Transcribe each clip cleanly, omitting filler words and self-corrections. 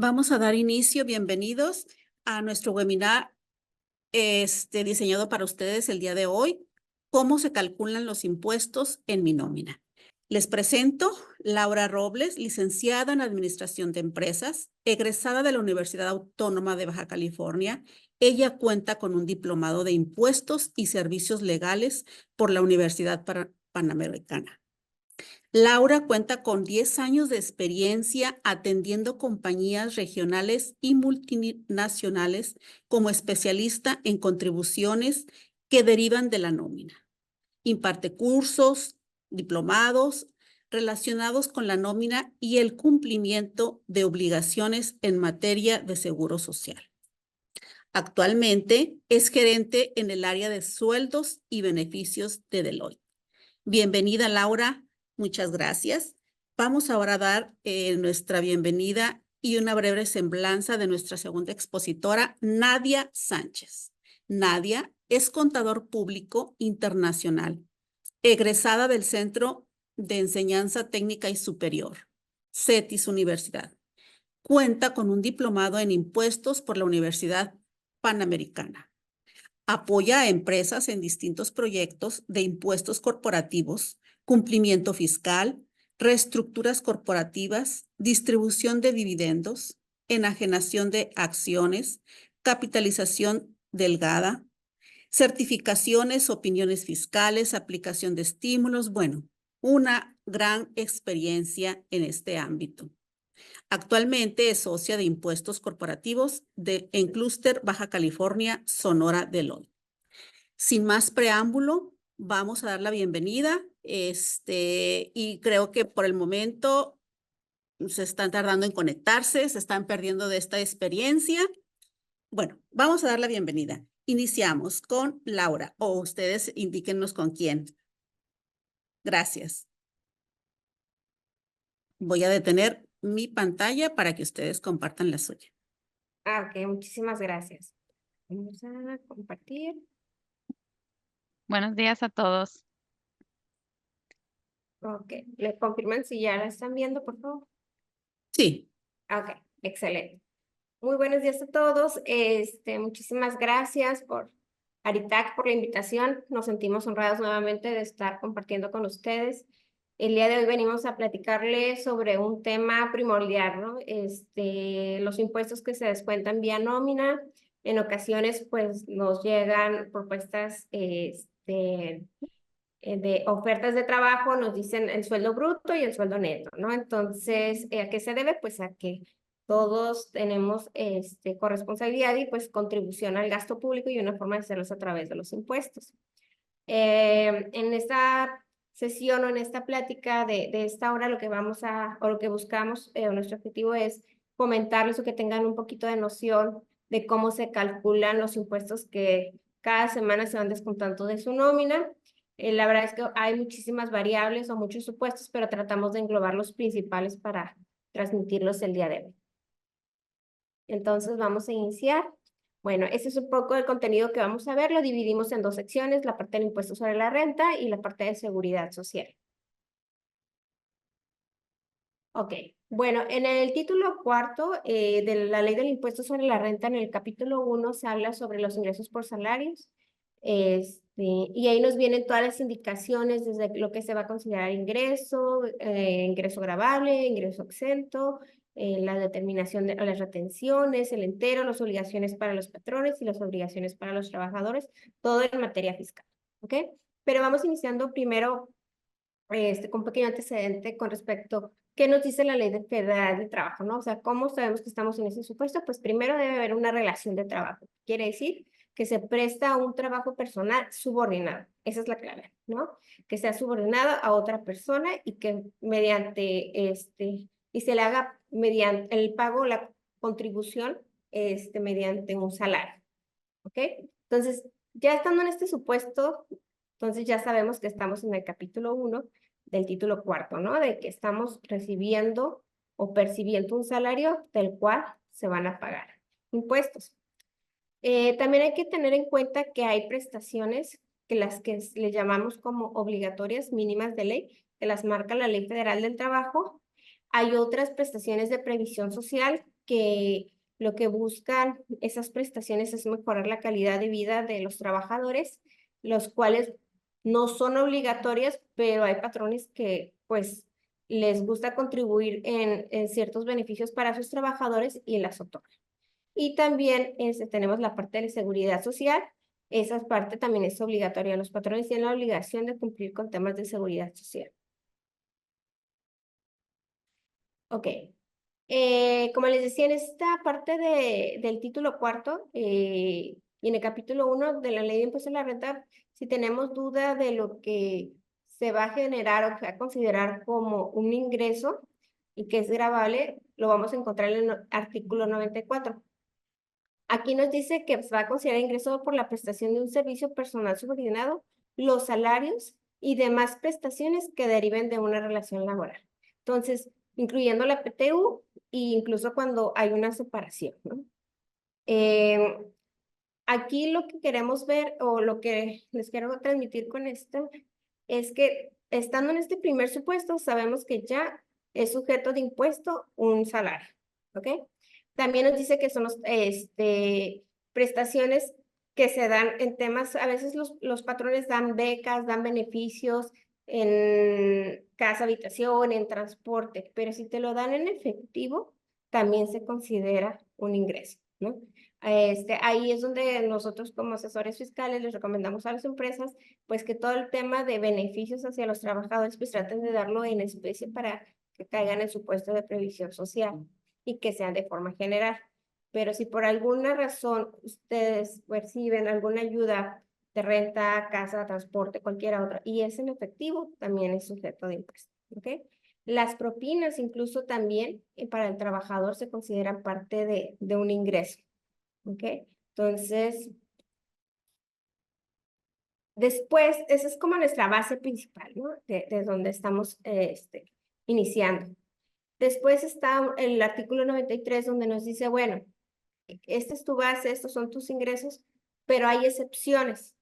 Vamos a dar inicio, bienvenidos a nuestro webinar diseñado para ustedes el día de hoy, ¿cómo se calculan los impuestos en mi nómina? Les presento Laura Robles, licenciada en Administración de Empresas, egresada de la Universidad Autónoma de Baja California. Ella cuenta con un diplomado de Impuestos y Servicios Legales por la Universidad Panamericana. Laura cuenta con 10 años de experiencia atendiendo compañías regionales y multinacionales como especialista en contribuciones que derivan de la nómina. Imparte cursos, diplomados relacionados con la nómina y el cumplimiento de obligaciones en materia de seguro social. Actualmente es gerente en el área de sueldos y beneficios de Deloitte. Bienvenida, Laura. Muchas gracias. Vamos ahora a dar nuestra bienvenida y una breve semblanza de nuestra segunda expositora, Nadia Sánchez. Nadia es contador público internacional, egresada del Centro de Enseñanza Técnica y Superior, CETIS Universidad. Cuenta con un diplomado en impuestos por la Universidad Panamericana. Apoya a empresas en distintos proyectos de impuestos corporativos, cumplimiento fiscal, reestructuras corporativas, distribución de dividendos, enajenación de acciones, capitalización delgada, certificaciones, opiniones fiscales, aplicación de estímulos. Bueno, una gran experiencia en este ámbito. Actualmente es socia de impuestos corporativos en Clúster Baja California, Sonora Deloitte. Sin más preámbulo, vamos a dar la bienvenida. Y creo que por el momento se están tardando en conectarse, se están perdiendo de esta experiencia. Bueno, vamos a dar la bienvenida. Iniciamos con Laura, o ustedes indíquennos con quién. Gracias. Voy a detener mi pantalla para que ustedes compartan la suya. Ok, muchísimas gracias. Vamos a compartir. Buenos días a todos. Ok, ¿le confirman si ya la están viendo, por favor? Sí. Ok, excelente. Muy buenos días a todos. Muchísimas gracias por Aritac por la invitación. Nos sentimos honrados nuevamente de estar compartiendo con ustedes. El día de hoy venimos a platicarles sobre un tema primordial, ¿no? Los impuestos que se descuentan vía nómina. En ocasiones, pues, nos llegan propuestas, de ofertas de trabajo, nos dicen el sueldo bruto y el sueldo neto, ¿no? Entonces, ¿a qué se debe? Pues a que todos tenemos corresponsabilidad y pues contribución al gasto público y una forma de hacerlo es a través de los impuestos. En esta sesión o en esta plática de esta hora lo que lo que buscamos, nuestro objetivo es comentarles o que tengan un poquito de noción de cómo se calculan los impuestos que cada semana se van descontando de su nómina. La verdad es que hay muchísimas variables o muchos supuestos, pero tratamos de englobar los principales para transmitirlos el día de hoy. Entonces vamos a iniciar. Bueno, ese es un poco el contenido que vamos a ver. Lo dividimos en dos secciones, la parte del impuesto sobre la renta y la parte de seguridad social. Ok, bueno, en el título cuarto de la ley del impuesto sobre la renta, en el capítulo 1 se habla sobre los ingresos por salarios. Y ahí nos vienen todas las indicaciones desde lo que se va a considerar ingreso, ingreso gravable, ingreso exento, la determinación de las retenciones, el entero, las obligaciones para los patrones y las obligaciones para los trabajadores, todo en materia fiscal, ¿ok? Pero vamos iniciando primero con un pequeño antecedente con respecto a qué nos dice la Ley Federal de Trabajo, ¿no? O sea, ¿cómo sabemos que estamos en ese supuesto? Pues primero debe haber una relación de trabajo. Quiere decir que se presta un trabajo personal subordinado. Esa es la clave, ¿no? Que sea subordinado a otra persona y que mediante y se le haga mediante el pago, la contribución, mediante un salario, ¿ok? Entonces, ya estando en este supuesto, entonces ya sabemos que estamos en el capítulo 1 del título cuarto, ¿no? De que estamos recibiendo o percibiendo un salario del cual se van a pagar impuestos. También hay que tener en cuenta que hay prestaciones que las que le llamamos como obligatorias mínimas de ley, que las marca la Ley Federal del Trabajo. Hay otras prestaciones de previsión social que lo que buscan esas prestaciones es mejorar la calidad de vida de los trabajadores, los cuales no son obligatorias, pero hay patrones que pues les gusta contribuir en ciertos beneficios para sus trabajadores y las otorgan. Y también tenemos la parte de seguridad social. Esa parte también es obligatoria. Los patrones tienen la obligación de cumplir con temas de seguridad social. Ok. Como les decía, en esta parte del título cuarto y en el capítulo 1 de la ley de impuesto a la renta, si tenemos duda de lo que se va a generar o que va a considerar como un ingreso y que es gravable, lo vamos a encontrar en el artículo 94. Aquí nos dice que se va a considerar ingreso por la prestación de un servicio personal subordinado, los salarios y demás prestaciones que deriven de una relación laboral. Entonces, incluyendo la PTU e incluso cuando hay una separación, ¿no? Aquí lo que queremos ver o lo que les quiero transmitir con esto es que estando en este primer supuesto, sabemos que ya es sujeto de impuesto un salario, ¿ok? También nos dice que son prestaciones que se dan en temas, a veces los patrones dan becas, dan beneficios en casa, habitación, en transporte, pero si te lo dan en efectivo, también se considera un ingreso, ¿no? Ahí es donde nosotros como asesores fiscales les recomendamos a las empresas pues que todo el tema de beneficios hacia los trabajadores pues traten de darlo en especie para que caigan en su puesto de previsión social y que sean de forma general. Pero si por alguna razón ustedes perciben alguna ayuda de renta, casa, transporte, cualquier otra, y es en efectivo, también es sujeto de impuesto, ¿ok? Las propinas incluso también para el trabajador se consideran parte de un ingreso. ¿Ok? Entonces, después, esa es como nuestra base principal, ¿no? De donde estamos iniciando. Después está el artículo 93 donde nos dice, bueno, esta es tu base, estos son tus ingresos, pero hay excepciones,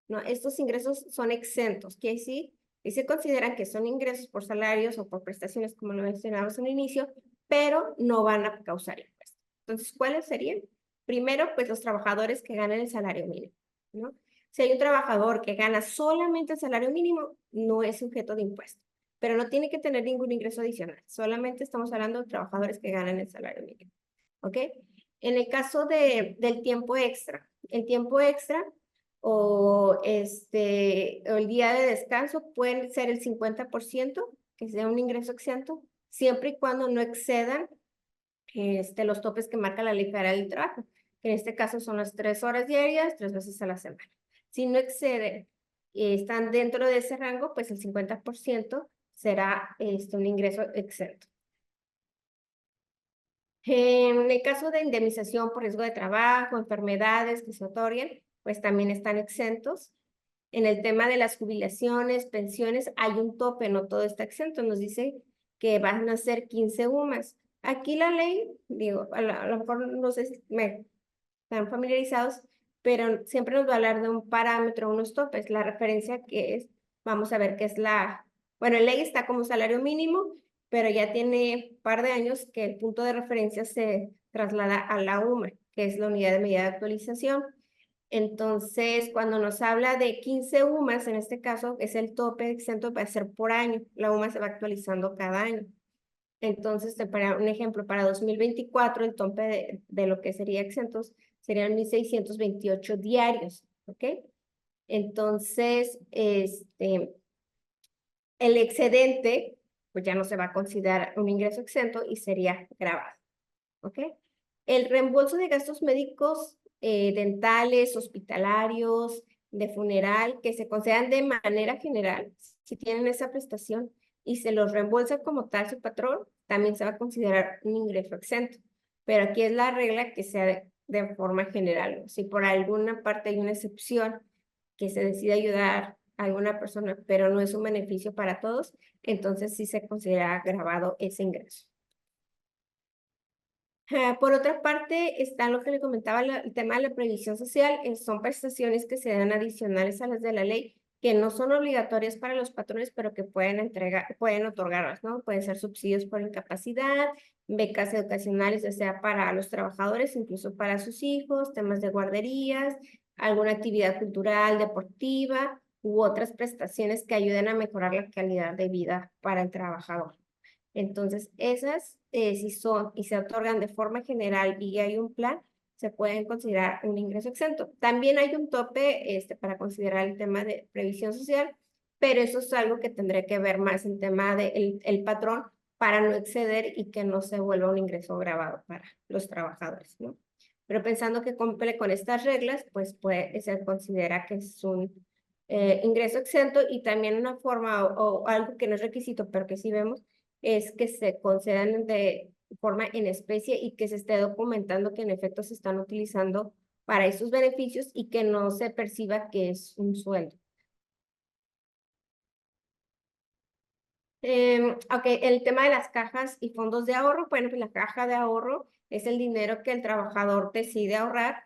¿no? Estos ingresos son exentos, quiere decir, y se consideran que son ingresos por salarios o por prestaciones, como lo mencionamos en el inicio, pero no van a causar impuestos. Entonces, ¿cuáles serían? Primero, pues los trabajadores que ganan el salario mínimo, ¿no? Si hay un trabajador que gana solamente el salario mínimo, no es sujeto de impuesto, pero no tiene que tener ningún ingreso adicional. Solamente estamos hablando de trabajadores que ganan el salario mínimo, ¿ok? En el caso del tiempo extra, el tiempo extra o el día de descanso puede ser el 50%, que sea un ingreso exento, siempre y cuando no excedan los topes que marca la Ley Federal del Trabajo, que en este caso son las 3 horas diarias, 3 veces a la semana. Si no exceden y están dentro de ese rango, pues el 50% será un ingreso exento. En el caso de indemnización por riesgo de trabajo, enfermedades que se otorguen, pues también están exentos. En el tema de las jubilaciones, pensiones, hay un tope, no todo está exento. Nos dice que van a ser 15 UMAS. Aquí la ley, digo, a lo mejor no sé si están familiarizados, pero siempre nos va a hablar de un parámetro, unos topes. La referencia que es, vamos a ver qué es bueno, en ley está como salario mínimo, pero ya tiene un par de años que el punto de referencia se traslada a la UMA, que es la unidad de medida de actualización. Entonces, cuando nos habla de 15 UMAS, en este caso es el tope exento para ser por año. La UMA se va actualizando cada año. Entonces, para un ejemplo, para 2024, el tope de lo que sería exentos serían 1,628 diarios, ¿ok? Entonces, el excedente, pues ya no se va a considerar un ingreso exento y sería grabado, ¿ok? El reembolso de gastos médicos, dentales, hospitalarios, de funeral, que se concedan de manera general, si tienen esa prestación y se los reembolsa como tal su patrón, también se va a considerar un ingreso exento. Pero aquí es la regla que sea de forma general. Si por alguna parte hay una excepción que se decide ayudar a alguna persona, pero no es un beneficio para todos, entonces sí se considera grabado ese ingreso. Por otra parte, está lo que le comentaba, el tema de la previsión social, son prestaciones que se dan adicionales a las de la ley, que no son obligatorias para los patrones, pero que pueden otorgarlas, ¿no? Pueden ser subsidios por incapacidad, becas educacionales, ya sea para los trabajadores, incluso para sus hijos, temas de guarderías, alguna actividad cultural, deportiva, u otras prestaciones que ayuden a mejorar la calidad de vida para el trabajador. Entonces, esas, si son y se otorgan de forma general y hay un plan, se pueden considerar un ingreso exento. También hay un tope para considerar el tema de previsión social, pero eso es algo que tendré que ver más en tema del el patrón para no exceder y que no se vuelva un ingreso agravado para los trabajadores, ¿no? Pero pensando que cumple con estas reglas, pues se considera que es un ingreso exento, y también una forma o algo que no es requisito, pero que sí vemos, es que se concedan de forma en especie y que se esté documentando que en efecto se están utilizando para esos beneficios y que no se perciba que es un sueldo. Ok, el tema de las cajas y fondos de ahorro. Bueno, pues la caja de ahorro es el dinero que el trabajador decide ahorrar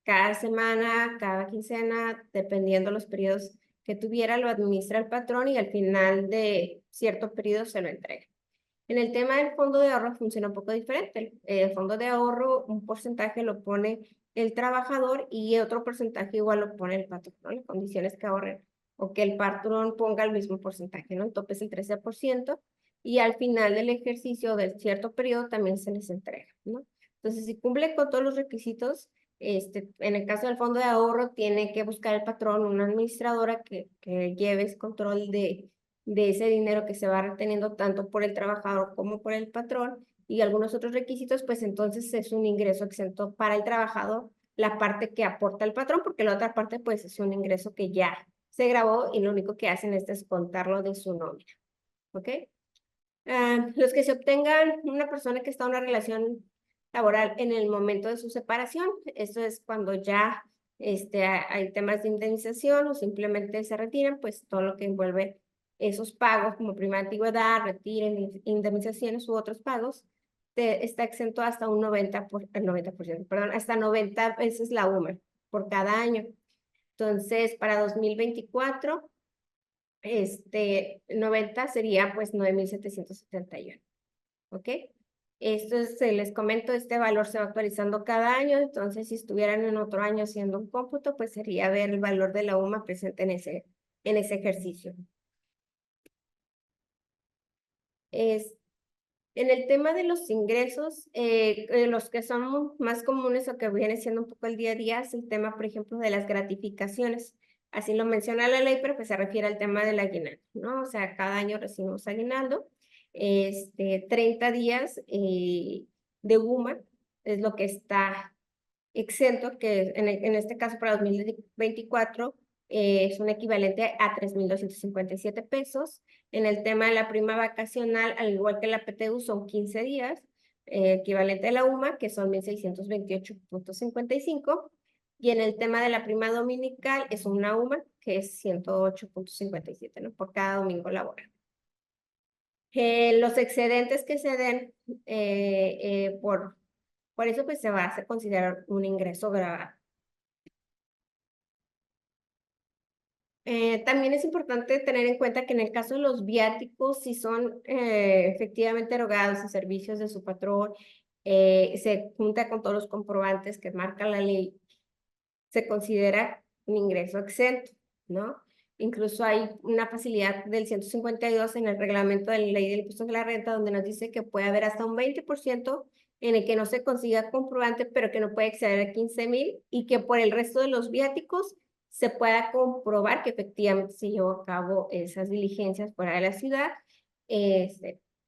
cada semana, cada quincena, dependiendo los periodos que tuviera, lo administra el patrón y al final de cierto periodo se lo entrega. En el tema del fondo de ahorro funciona un poco diferente. El fondo de ahorro, un porcentaje lo pone el trabajador y otro porcentaje igual lo pone el patrón, ¿no? Las condiciones que ahorren o que el patrón ponga el mismo porcentaje, ¿no? El tope es el 13% y al final del ejercicio del cierto periodo también se les entrega, ¿no? Entonces, si cumple con todos los requisitos, en el caso del fondo de ahorro, tiene que buscar el patrón una administradora que lleve ese control de ese dinero que se va reteniendo tanto por el trabajador como por el patrón, y algunos otros requisitos, pues entonces es un ingreso exento para el trabajador, la parte que aporta el patrón, porque la otra parte pues es un ingreso que ya se grabó y lo único que hacen es descontarlo de su nómina. ¿Ok? Los que se obtengan una persona que está en una relación laboral en el momento de su separación, esto es cuando ya hay temas de indemnización o simplemente se retiran, pues todo lo que envuelve esos pagos como prima de antigüedad, retiro, indemnizaciones u otros pagos, está exento hasta un 90%, perdón, hasta 90 veces la UMA por cada año. Entonces, para 2024, 90 sería pues 9,771. ¿Ok? Esto les comento, este valor se va actualizando cada año, entonces si estuvieran en otro año haciendo un cómputo, pues sería ver el valor de la UMA presente en ese ejercicio. En el tema de los ingresos, los que son más comunes o que viene siendo un poco el día a día, es el tema, por ejemplo, de las gratificaciones. Así lo menciona la ley, pero pues se refiere al tema del aguinaldo, ¿no? O sea, cada año recibimos aguinaldo. 30 días de UMA es lo que está exento, que en este caso para 2024 es un equivalente a 3,257 pesos. En el tema de la prima vacacional, al igual que la PTU, son 15 días, equivalente a la UMA, que son 1,628.55. Y en el tema de la prima dominical, es una UMA, que es 108.57, ¿no? Por cada domingo laboral. Los excedentes que se den por eso pues se va a considerar un ingreso grabado. También es importante tener en cuenta que en el caso de los viáticos, si son efectivamente erogados a servicios de su patrón, se junta con todos los comprobantes que marca la ley, se considera un ingreso exento, ¿no? Incluso hay una facilidad del 152 en el reglamento de la ley del impuesto de la renta, donde nos dice que puede haber hasta un 20% en el que no se consiga comprobante, pero que no puede exceder a 15,000, y que por el resto de los viáticos se pueda comprobar que efectivamente se llevó a cabo esas diligencias fuera de la ciudad,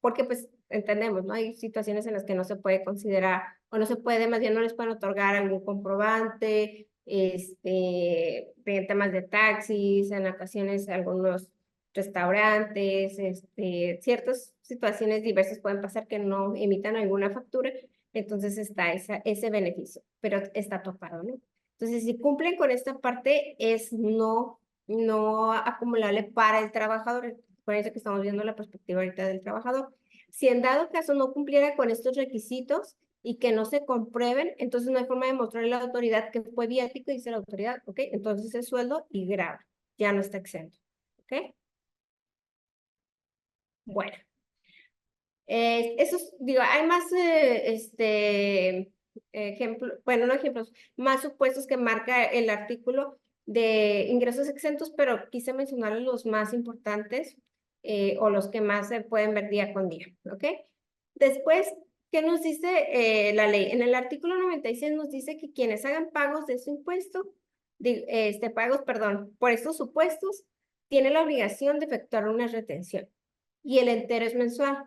porque pues entendemos, ¿no? Hay situaciones en las que no se puede considerar, o no se puede, más bien no les pueden otorgar algún comprobante, de temas de taxis, en ocasiones algunos restaurantes, ciertas situaciones diversas pueden pasar que no emitan alguna factura, entonces está ese beneficio, pero está topado, ¿no? Entonces, si cumplen con esta parte, es no acumulable para el trabajador. Por eso que estamos viendo la perspectiva ahorita del trabajador. Si en dado caso no cumpliera con estos requisitos, y que no se comprueben, entonces no hay forma de mostrarle a la autoridad que fue viático, dice la autoridad, ¿ok? Entonces es sueldo y grava, ya no está exento, ¿ok? Bueno, digo, hay más ejemplos, bueno, no ejemplos, más supuestos que marca el artículo de ingresos exentos, pero quise mencionar los más importantes o los que más se pueden ver día con día, ¿ok? Después, ¿qué nos dice la ley? En el artículo 96 nos dice que quienes hagan pagos de su impuesto, por estos supuestos, tienen la obligación de efectuar una retención y el entero es mensual.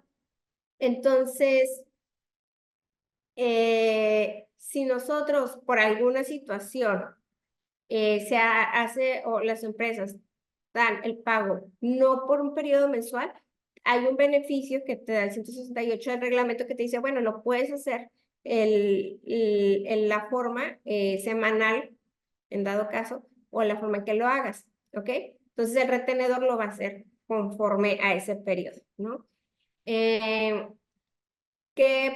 Entonces, si nosotros por alguna situación se hace o las empresas dan el pago no por un periodo mensual, hay un beneficio que te da el 168 del reglamento que te dice, bueno, lo puedes hacer en la forma semanal, en dado caso, o en la forma en que lo hagas, ¿ok? Entonces el retenedor lo va a hacer conforme a ese periodo, ¿no? ¿Qué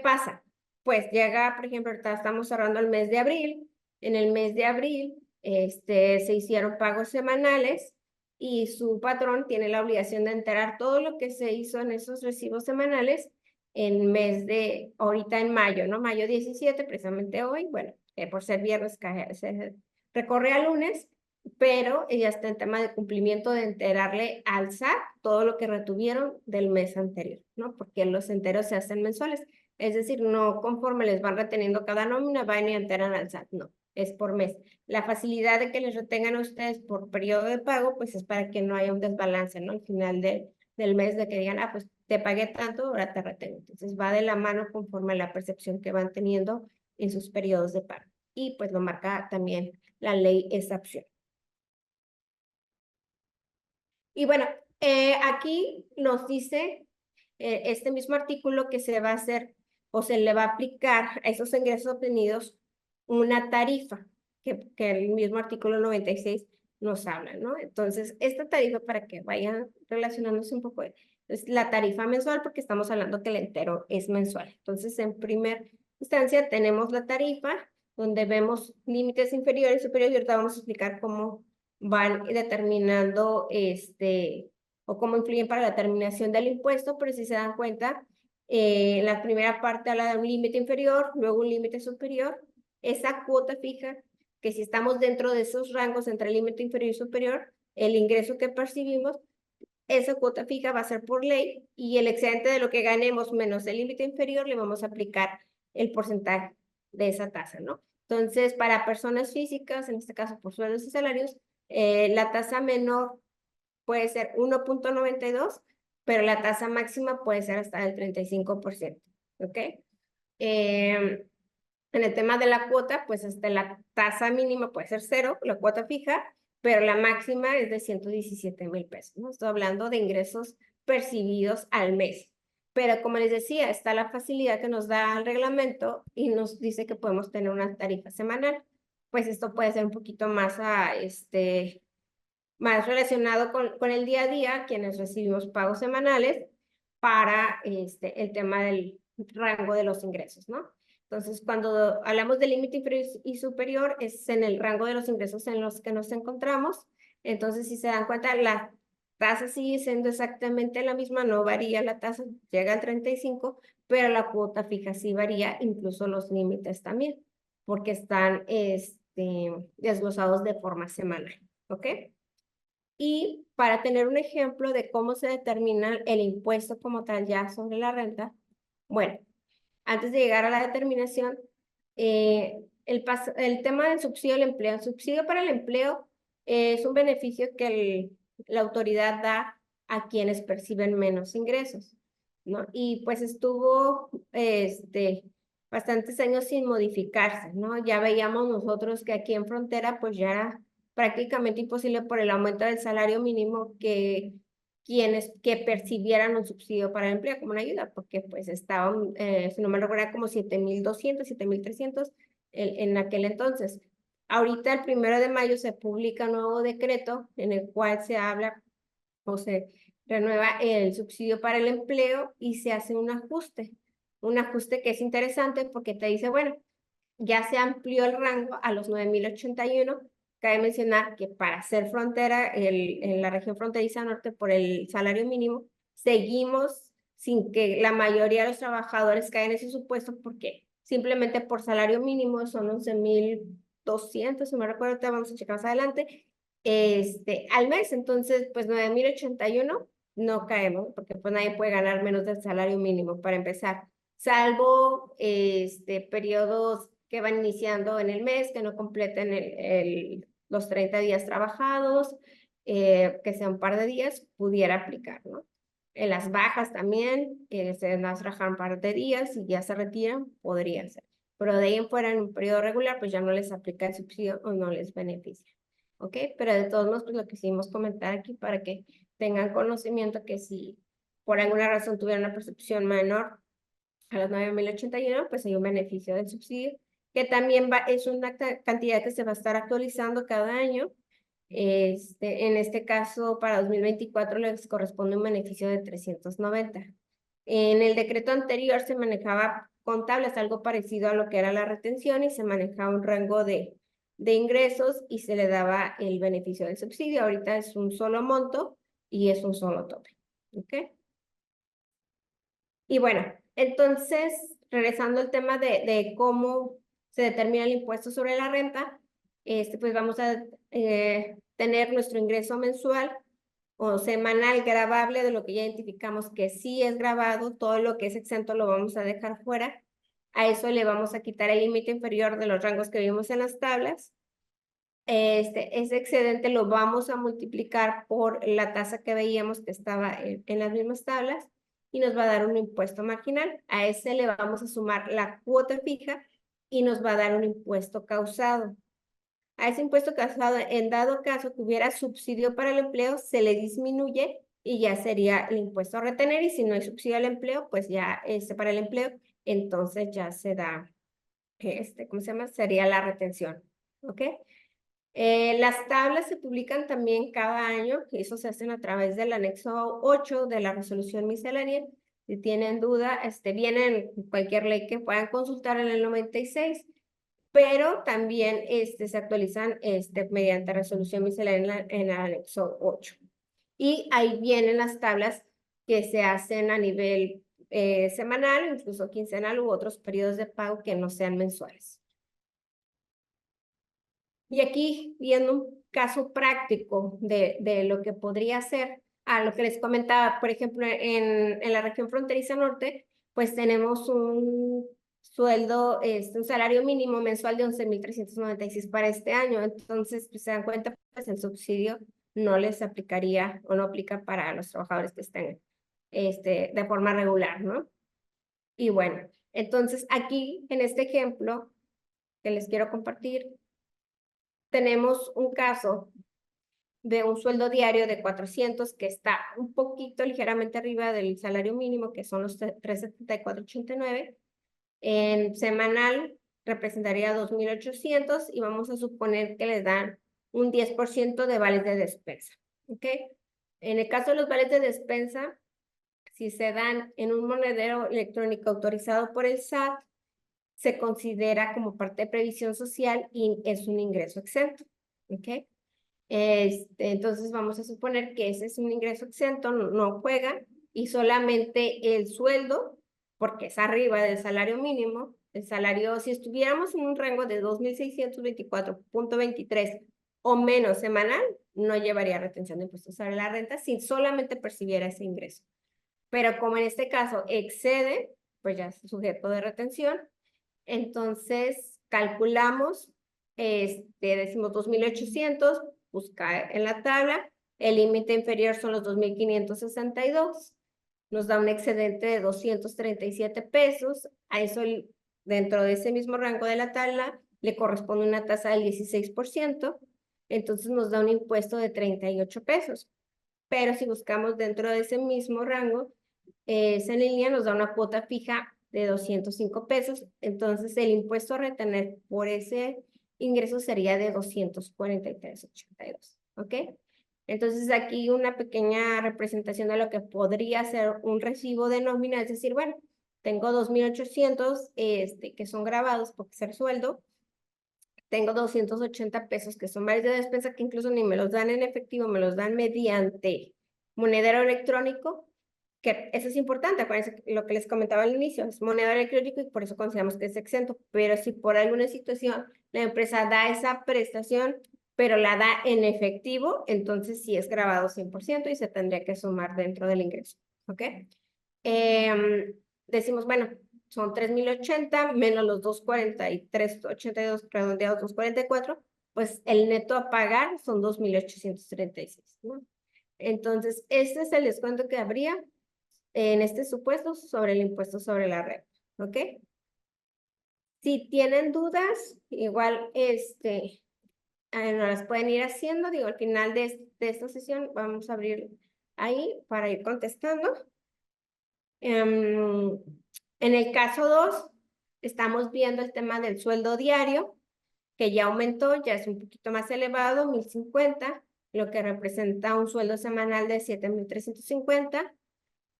pasa? Pues llega, por ejemplo, ahorita estamos cerrando el mes de abril. En el mes de abril se hicieron pagos semanales y su patrón tiene la obligación de enterar todo lo que se hizo en esos recibos semanales en mes de, ahorita en mayo, ¿no? Mayo 17, precisamente hoy, bueno, por ser viernes, se recorre a lunes, pero ella está en tema de cumplimiento de enterarle al SAT todo lo que retuvieron del mes anterior, ¿no? Porque los enteros se hacen mensuales. Es decir, no conforme les van reteniendo cada nómina, van y enteran al SAT, no, es por mes. La facilidad de que les retengan a ustedes por periodo de pago, pues es para que no haya un desbalance, ¿no? Al final del mes de que digan, ah, pues te pagué tanto, ahora te retengo. Entonces va de la mano conforme a la percepción que van teniendo en sus periodos de pago. Y pues lo marca también la ley esa opción. Y bueno, aquí nos dice este mismo artículo que se va a hacer o se le va a aplicar a esos ingresos obtenidos una tarifa que el mismo artículo 96 nos habla, ¿no? Entonces, esta tarifa, para que vayan relacionándose un poco, es la tarifa mensual porque estamos hablando que el entero es mensual. Entonces, en primera instancia tenemos la tarifa donde vemos límites inferiores y superiores y ahorita vamos a explicar cómo van determinando o cómo influyen para la determinación del impuesto, pero si se dan cuenta, la primera parte habla de un límite inferior, luego un límite superior. Esa cuota fija, que si estamos dentro de esos rangos entre el límite inferior y superior, el ingreso que percibimos, esa cuota fija va a ser por ley y el excedente de lo que ganemos menos el límite inferior le vamos a aplicar el porcentaje de esa tasa, ¿no? Entonces, para personas físicas, en este caso por sueldos y salarios, la tasa menor puede ser 1.92, pero la tasa máxima puede ser hasta el 35%, ¿ok? En el tema de la cuota, pues la tasa mínima puede ser 0, la cuota fija, pero la máxima es de 117,000 pesos, ¿no? Estoy hablando de ingresos percibidos al mes. Pero como les decía, está la facilidad que nos da el reglamento y nos dice que podemos tener una tarifa semanal. Pues esto puede ser un poquito más más relacionado con el día a día, quienes recibimos pagos semanales para el tema del rango de los ingresos, ¿no? Entonces, cuando hablamos de límite inferior y superior, es en el rango de los ingresos en los que nos encontramos. Entonces, si se dan cuenta, la tasa sigue siendo exactamente la misma, no varía la tasa, llega al 35, pero la cuota fija sí varía, incluso los límites también, porque están desglosados de forma semanal, ¿ok? Y para tener un ejemplo de cómo se determina el impuesto como tal ya sobre la renta, bueno, antes de llegar a la determinación, el tema del subsidio al empleo. El subsidio para el empleo es un beneficio que la autoridad da a quienes perciben menos ingresos, ¿no? Y pues estuvo bastantes años sin modificarse, ¿no? Ya veíamos nosotros que aquí en frontera pues ya era prácticamente imposible por el aumento del salario mínimo que quienes que percibieran un subsidio para el empleo como una ayuda, porque pues estaban, si no me recuerdo, como 7,200, 7,300 en aquel entonces. Ahorita el 1 de mayo se publica un nuevo decreto en el cual se habla o se renueva el subsidio para el empleo y se hace un ajuste. un ajuste que es interesante porque te dice, bueno, ya se amplió el rango a los 9,081. Cabe mencionar que para ser frontera, en la región fronteriza norte por el salario mínimo, seguimos sin que la mayoría de los trabajadores caigan en ese supuesto porque simplemente por salario mínimo son 11,200, si me recuerdo, te vamos a checar más adelante, al mes. Entonces, pues 9,081 no caemos porque pues nadie puede ganar menos del salario mínimo para empezar, salvo periodos que van iniciando en el mes, que no completen los 30 días trabajados, que sea un par de días, pudiera aplicar, ¿no? En las bajas también, se van a trabajar un par de días y ya se retiran, podría ser. Pero de ahí en fuera, en un periodo regular, pues ya no les aplica el subsidio o no les beneficia. ¿Ok? Pero de todos modos, pues lo quisimos comentar aquí para que tengan conocimiento que si por alguna razón tuvieran una percepción menor a los 9,081, pues hay un beneficio del subsidio, que también es una cantidad que se va a estar actualizando cada año. En este caso, para 2024 les corresponde un beneficio de 390. En el decreto anterior se manejaba con tablas, algo parecido a lo que era la retención, y se manejaba un rango de ingresos y se le daba el beneficio del subsidio. Ahorita es un solo monto y es un solo tope. ¿Ok? Y bueno, entonces, regresando al tema de cómo se determina el impuesto sobre la renta, pues vamos a tener nuestro ingreso mensual o semanal gravable de lo que ya identificamos que sí es gravado. Todo lo que es exento lo vamos a dejar fuera. A eso le vamos a quitar el límite inferior de los rangos que vimos en las tablas. Ese excedente lo vamos a multiplicar por la tasa que veíamos que estaba en las mismas tablas y nos va a dar un impuesto marginal. A ese le vamos a sumar la cuota fija y nos va a dar un impuesto causado. A ese impuesto causado, en dado caso que hubiera subsidio para el empleo, se le disminuye y ya sería el impuesto a retener, y si no hay subsidio al empleo, pues ya para el empleo, entonces ya se da, ¿cómo se llama? Sería la retención, ¿ok? Las tablas se publican también cada año, y eso se hacen a través del anexo 8 de la resolución miscelánea. Si tienen duda, vienen cualquier ley que puedan consultar en el 96, pero también se actualizan mediante resolución miscelánea en el anexo 8. Y ahí vienen las tablas que se hacen a nivel semanal, incluso quincenal u otros periodos de pago que no sean mensuales. Y aquí viendo un caso práctico de lo que podría ser, a lo que les comentaba, por ejemplo, en la región fronteriza norte, pues tenemos un sueldo, un salario mínimo mensual de 11,396 para este año. Entonces, pues se dan cuenta, pues el subsidio no les aplicaría o no aplica para los trabajadores que estén de forma regular, ¿no? Y bueno, entonces aquí en este ejemplo que les quiero compartir, tenemos un caso de un sueldo diario de 400 que está un poquito ligeramente arriba del salario mínimo, que son los 374.89. En semanal representaría 2,800 y vamos a suponer que les dan un 10% de vales de despensa. ¿Ok? En el caso de los vales de despensa, si se dan en un monedero electrónico autorizado por el SAT, se considera como parte de previsión social y es un ingreso exento. ¿Ok? Entonces vamos a suponer que ese es un ingreso exento, no juega, y solamente el sueldo, porque es arriba del salario mínimo, el salario, si estuviéramos en un rango de 2,624.23 o menos semanal, no llevaría retención de impuestos sobre la renta si solamente percibiera ese ingreso. Pero como en este caso excede, pues ya es sujeto de retención. Entonces calculamos, decimos 2,800, busca en la tabla, el límite inferior son los 2,562, nos da un excedente de 237 pesos, a eso dentro de ese mismo rango de la tabla le corresponde una tasa del 16%, entonces nos da un impuesto de 38 pesos. Pero si buscamos dentro de ese mismo rango, esa línea nos da una cuota fija de 205 pesos, entonces el impuesto a retener por ese ingreso sería de 243.82, ¿ok? Entonces aquí una pequeña representación de lo que podría ser un recibo de nómina, es decir, bueno, tengo 2,800 que son grabados porque ser sueldo. Tengo 280 pesos que son vales de despensa que incluso ni me los dan en efectivo, me los dan mediante monedero electrónico, que eso es importante, acuérdense lo que les comentaba al inicio, es monedero electrónico y por eso consideramos que es exento, pero si por alguna situación la empresa da esa prestación, pero la da en efectivo, entonces sí es grabado 100% y se tendría que sumar dentro del ingreso, ¿ok? Decimos, bueno, son 3,080 menos los 243.82 redondeados 244, pues el neto a pagar son 2,836, ¿no? Entonces, este es el descuento que habría en este supuesto sobre el impuesto sobre la renta, ¿ok? Si tienen dudas, igual nos las pueden ir haciendo, digo, al final de esta sesión vamos a abrir ahí para ir contestando. En el caso 2, estamos viendo el tema del sueldo diario, que ya aumentó, ya es un poquito más elevado, 1,050, lo que representa un sueldo semanal de 7,350.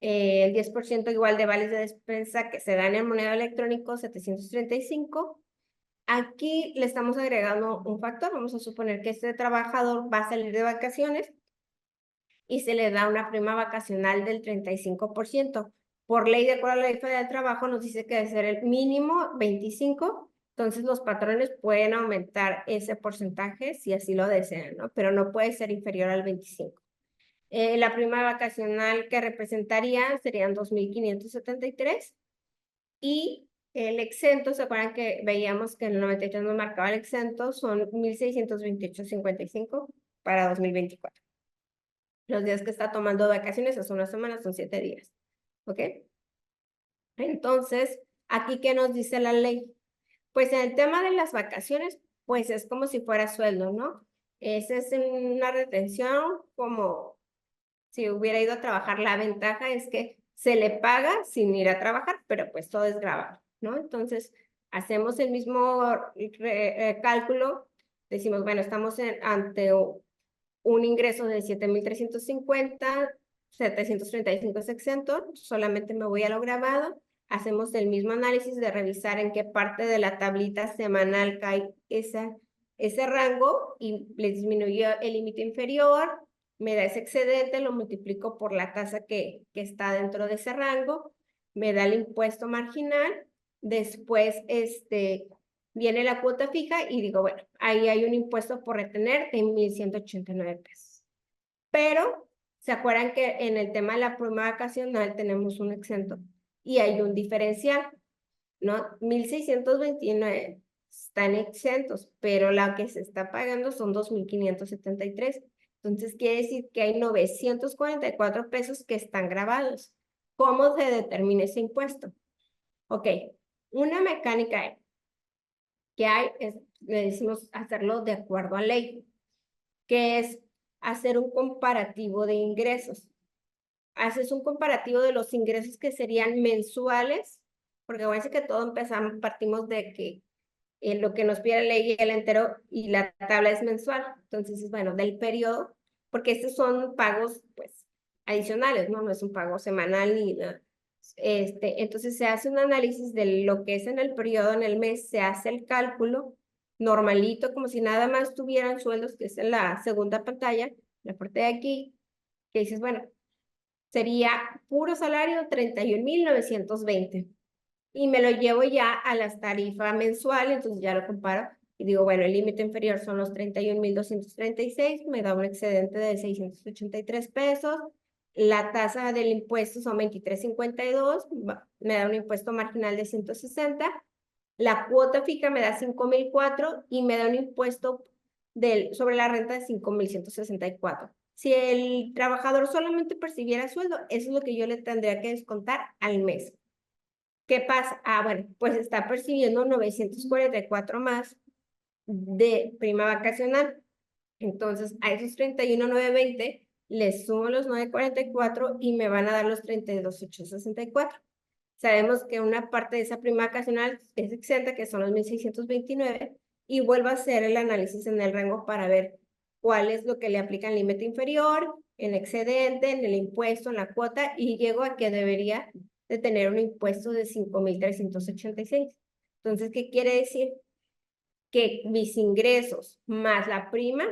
El 10% igual de vales de despensa que se dan en moneda electrónico, 735. Aquí le estamos agregando un factor, vamos a suponer que este trabajador va a salir de vacaciones y se le da una prima vacacional del 35%. Por ley, de acuerdo a la Ley Federal del Trabajo, nos dice que debe ser el mínimo 25%, entonces los patrones pueden aumentar ese porcentaje si así lo desean, ¿no? Pero no puede ser inferior al 25%. La prima vacacional que representaría serían 2,573 y el exento, ¿se acuerdan que veíamos que en el 93 nos marcaba el exento? Son 1,628.55 para 2024. Los días que está tomando vacaciones es una semana, son 7 días, ¿ok? Entonces, ¿aquí qué nos dice la ley? Pues en el tema de las vacaciones, pues es como si fuera sueldo, ¿no? Esa es una retención como si hubiera ido a trabajar. La ventaja es que se le paga sin ir a trabajar, pero pues todo es grabado, ¿no? Entonces, hacemos el mismo cálculo, decimos, bueno, estamos ante un ingreso de 7,350, 735 es exento, solamente me voy a lo grabado, hacemos el mismo análisis de revisar en qué parte de la tablita semanal cae ese rango y le disminuyó el límite inferior, me da ese excedente, lo multiplico por la tasa que está dentro de ese rango, me da el impuesto marginal, después viene la cuota fija y digo, bueno, ahí hay un impuesto por retener de 1,189 pesos. Pero, ¿se acuerdan que en el tema de la prima vacacional tenemos un exento y hay un diferencial, ¿no? 1,629 están exentos, pero la que se está pagando son 2,573. Entonces, quiere decir que hay 944 pesos que están grabados. ¿Cómo se determina ese impuesto? Ok, una mecánica que hay, le decimos hacerlo de acuerdo a ley, que es hacer un comparativo de ingresos. Haces un comparativo de los ingresos que serían mensuales, porque acuérdense que todo partimos de que lo que nos pide la ley el entero y la tabla es mensual. Entonces, bueno, del periodo, porque estos son pagos, pues, adicionales, ¿no? No es un pago semanal ni nada. Entonces se hace un análisis de lo que es en el periodo, en el mes, se hace el cálculo normalito, como si nada más tuvieran sueldos, que es en la segunda pantalla, la parte de aquí, que dices, bueno, sería puro salario 31,920. Y me lo llevo ya a las tarifas mensuales, entonces ya lo comparo y digo, bueno, el límite inferior son los 31,236, me da un excedente de 683 pesos. La tasa del impuesto son 23,52, me da un impuesto marginal de 160. La cuota fija me da 5,004 y me da un impuesto sobre la renta de 5,164. Si el trabajador solamente percibiera sueldo, eso es lo que yo le tendría que descontar al mes. ¿Qué pasa? Bueno, pues está percibiendo 944 más de prima vacacional. Entonces, a esos 31,920 les sumo los 944 y me van a dar los 32,864. Sabemos que una parte de esa prima vacacional es exenta, que son los 1,629, y vuelvo a hacer el análisis en el rango para ver cuál es lo que le aplica el límite inferior, en excedente, en el impuesto, en la cuota, y llego a que debería de tener un impuesto de 5,386. Entonces, ¿qué quiere decir? Que mis ingresos más la prima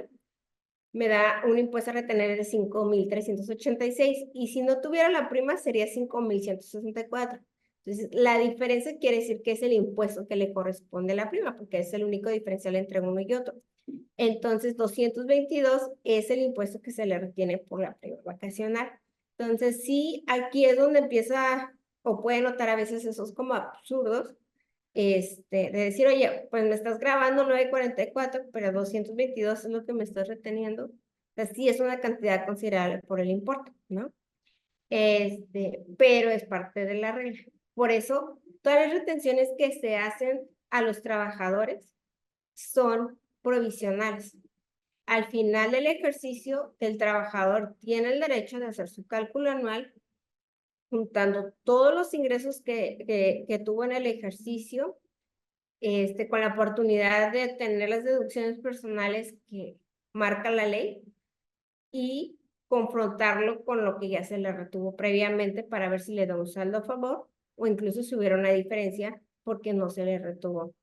me da un impuesto a retener de 5,386 y si no tuviera la prima sería 5,164. Entonces, la diferencia quiere decir que es el impuesto que le corresponde a la prima, porque es el único diferencial entre uno y otro. Entonces, 222 es el impuesto que se le retiene por la prima vacacional. Entonces, sí, aquí es donde empieza, o puede notar a veces esos como absurdos, de decir, oye, pues me estás grabando 944, pero 222 es lo que me estás reteniendo. O sea, sí es una cantidad considerable por el importe, ¿no? Pero es parte de la regla. Por eso, todas las retenciones que se hacen a los trabajadores son provisionales. Al final del ejercicio, el trabajador tiene el derecho de hacer su cálculo anual juntando todos los ingresos que tuvo en el ejercicio, con la oportunidad de tener las deducciones personales que marca la ley y confrontarlo con lo que ya se le retuvo previamente para ver si le da un saldo a favor o incluso si hubiera una diferencia porque no se le retuvo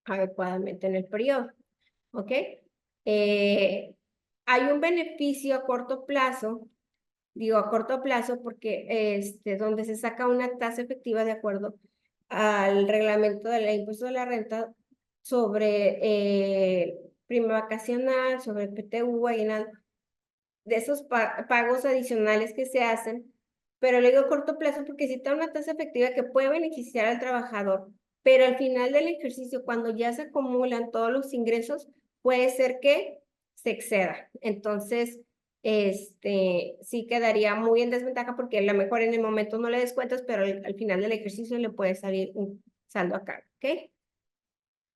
adecuadamente en el periodo. ¿Ok? Hay un beneficio a corto plazo, digo a corto plazo porque donde se saca una tasa efectiva de acuerdo al reglamento del impuesto de la renta sobre prima vacacional, sobre PTU, aguinaldo, de esos pagos adicionales que se hacen, pero le digo a corto plazo porque sí está una tasa efectiva que puede beneficiar al trabajador, pero al final del ejercicio, cuando ya se acumulan todos los ingresos, puede ser que se exceda. Entonces, sí quedaría muy en desventaja porque a lo mejor en el momento no le descuentas, pero al final del ejercicio le puede salir un saldo a cargo, ¿ok?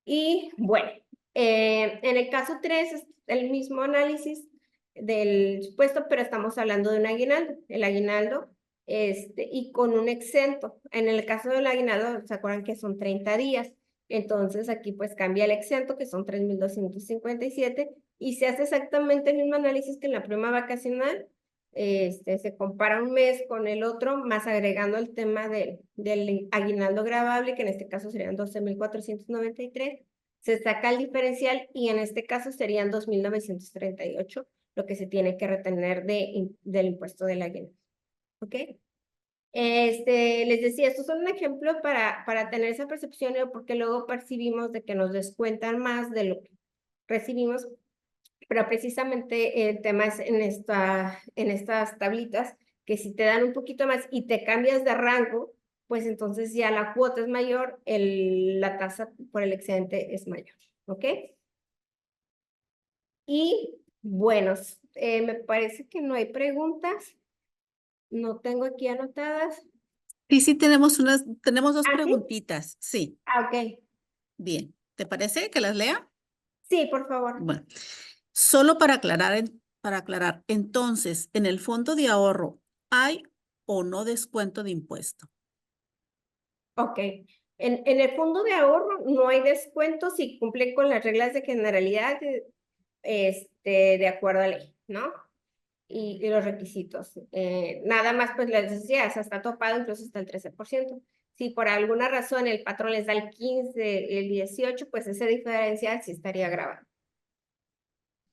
Y bueno, en el caso 3 es el mismo análisis del supuesto, pero estamos hablando de un aguinaldo. El aguinaldo, y con un exento. En el caso del aguinaldo, ¿se acuerdan que son 30 días? Entonces aquí pues cambia el exento, que son 3,257, y se hace exactamente el mismo análisis que en la prima vacacional. Se compara un mes con el otro, más agregando el tema del aguinaldo gravable, que en este caso serían 12,493. Se saca el diferencial y en este caso serían 2,938 lo que se tiene que retener del impuesto del aguinaldo. ¿Ok? Les decía, estos son un ejemplo para tener esa percepción, porque luego percibimos de que nos descuentan más de lo que recibimos, pero precisamente el tema es en estas tablitas, que si te dan un poquito más y te cambias de rango, pues entonces ya la cuota es mayor, la tasa por el excedente es mayor, ¿ok? Y bueno, me parece que no hay preguntas, no tengo aquí anotadas. Sí, tenemos dos ¿Ah, sí? preguntitas. Sí, Ah, ok. bien. ¿Te parece que las lea? Sí, por favor. Bueno, solo para aclarar, entonces, en el fondo de ahorro, ¿hay o no descuento de impuesto? Ok. En el fondo de ahorro no hay descuento si cumple con las reglas de generalidad de acuerdo a ley, ¿no? Y los requisitos. Nada más, pues les decía, está topado incluso hasta el 13%. Si por alguna razón el patrón les da el 15, el 18, pues ese diferencial sí estaría grabado.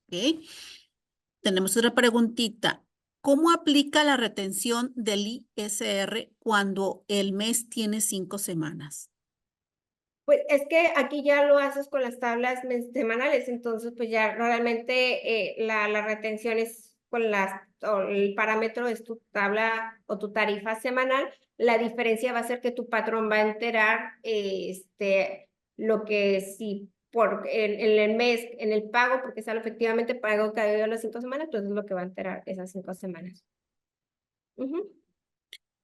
¿Ok? Tenemos otra preguntita. ¿Cómo aplica la retención del ISR cuando el mes tiene 5 semanas? Pues es que aquí ya lo haces con las tablas semanales, entonces pues ya realmente la retención es con el parámetro es tu tabla o tu tarifa semanal. La diferencia va a ser que tu patrón va a enterar lo que si en el mes, en el pago, porque sale efectivamente pago cada día de las 5 semanas, pues es lo que va a enterar esas 5 semanas. Ujú.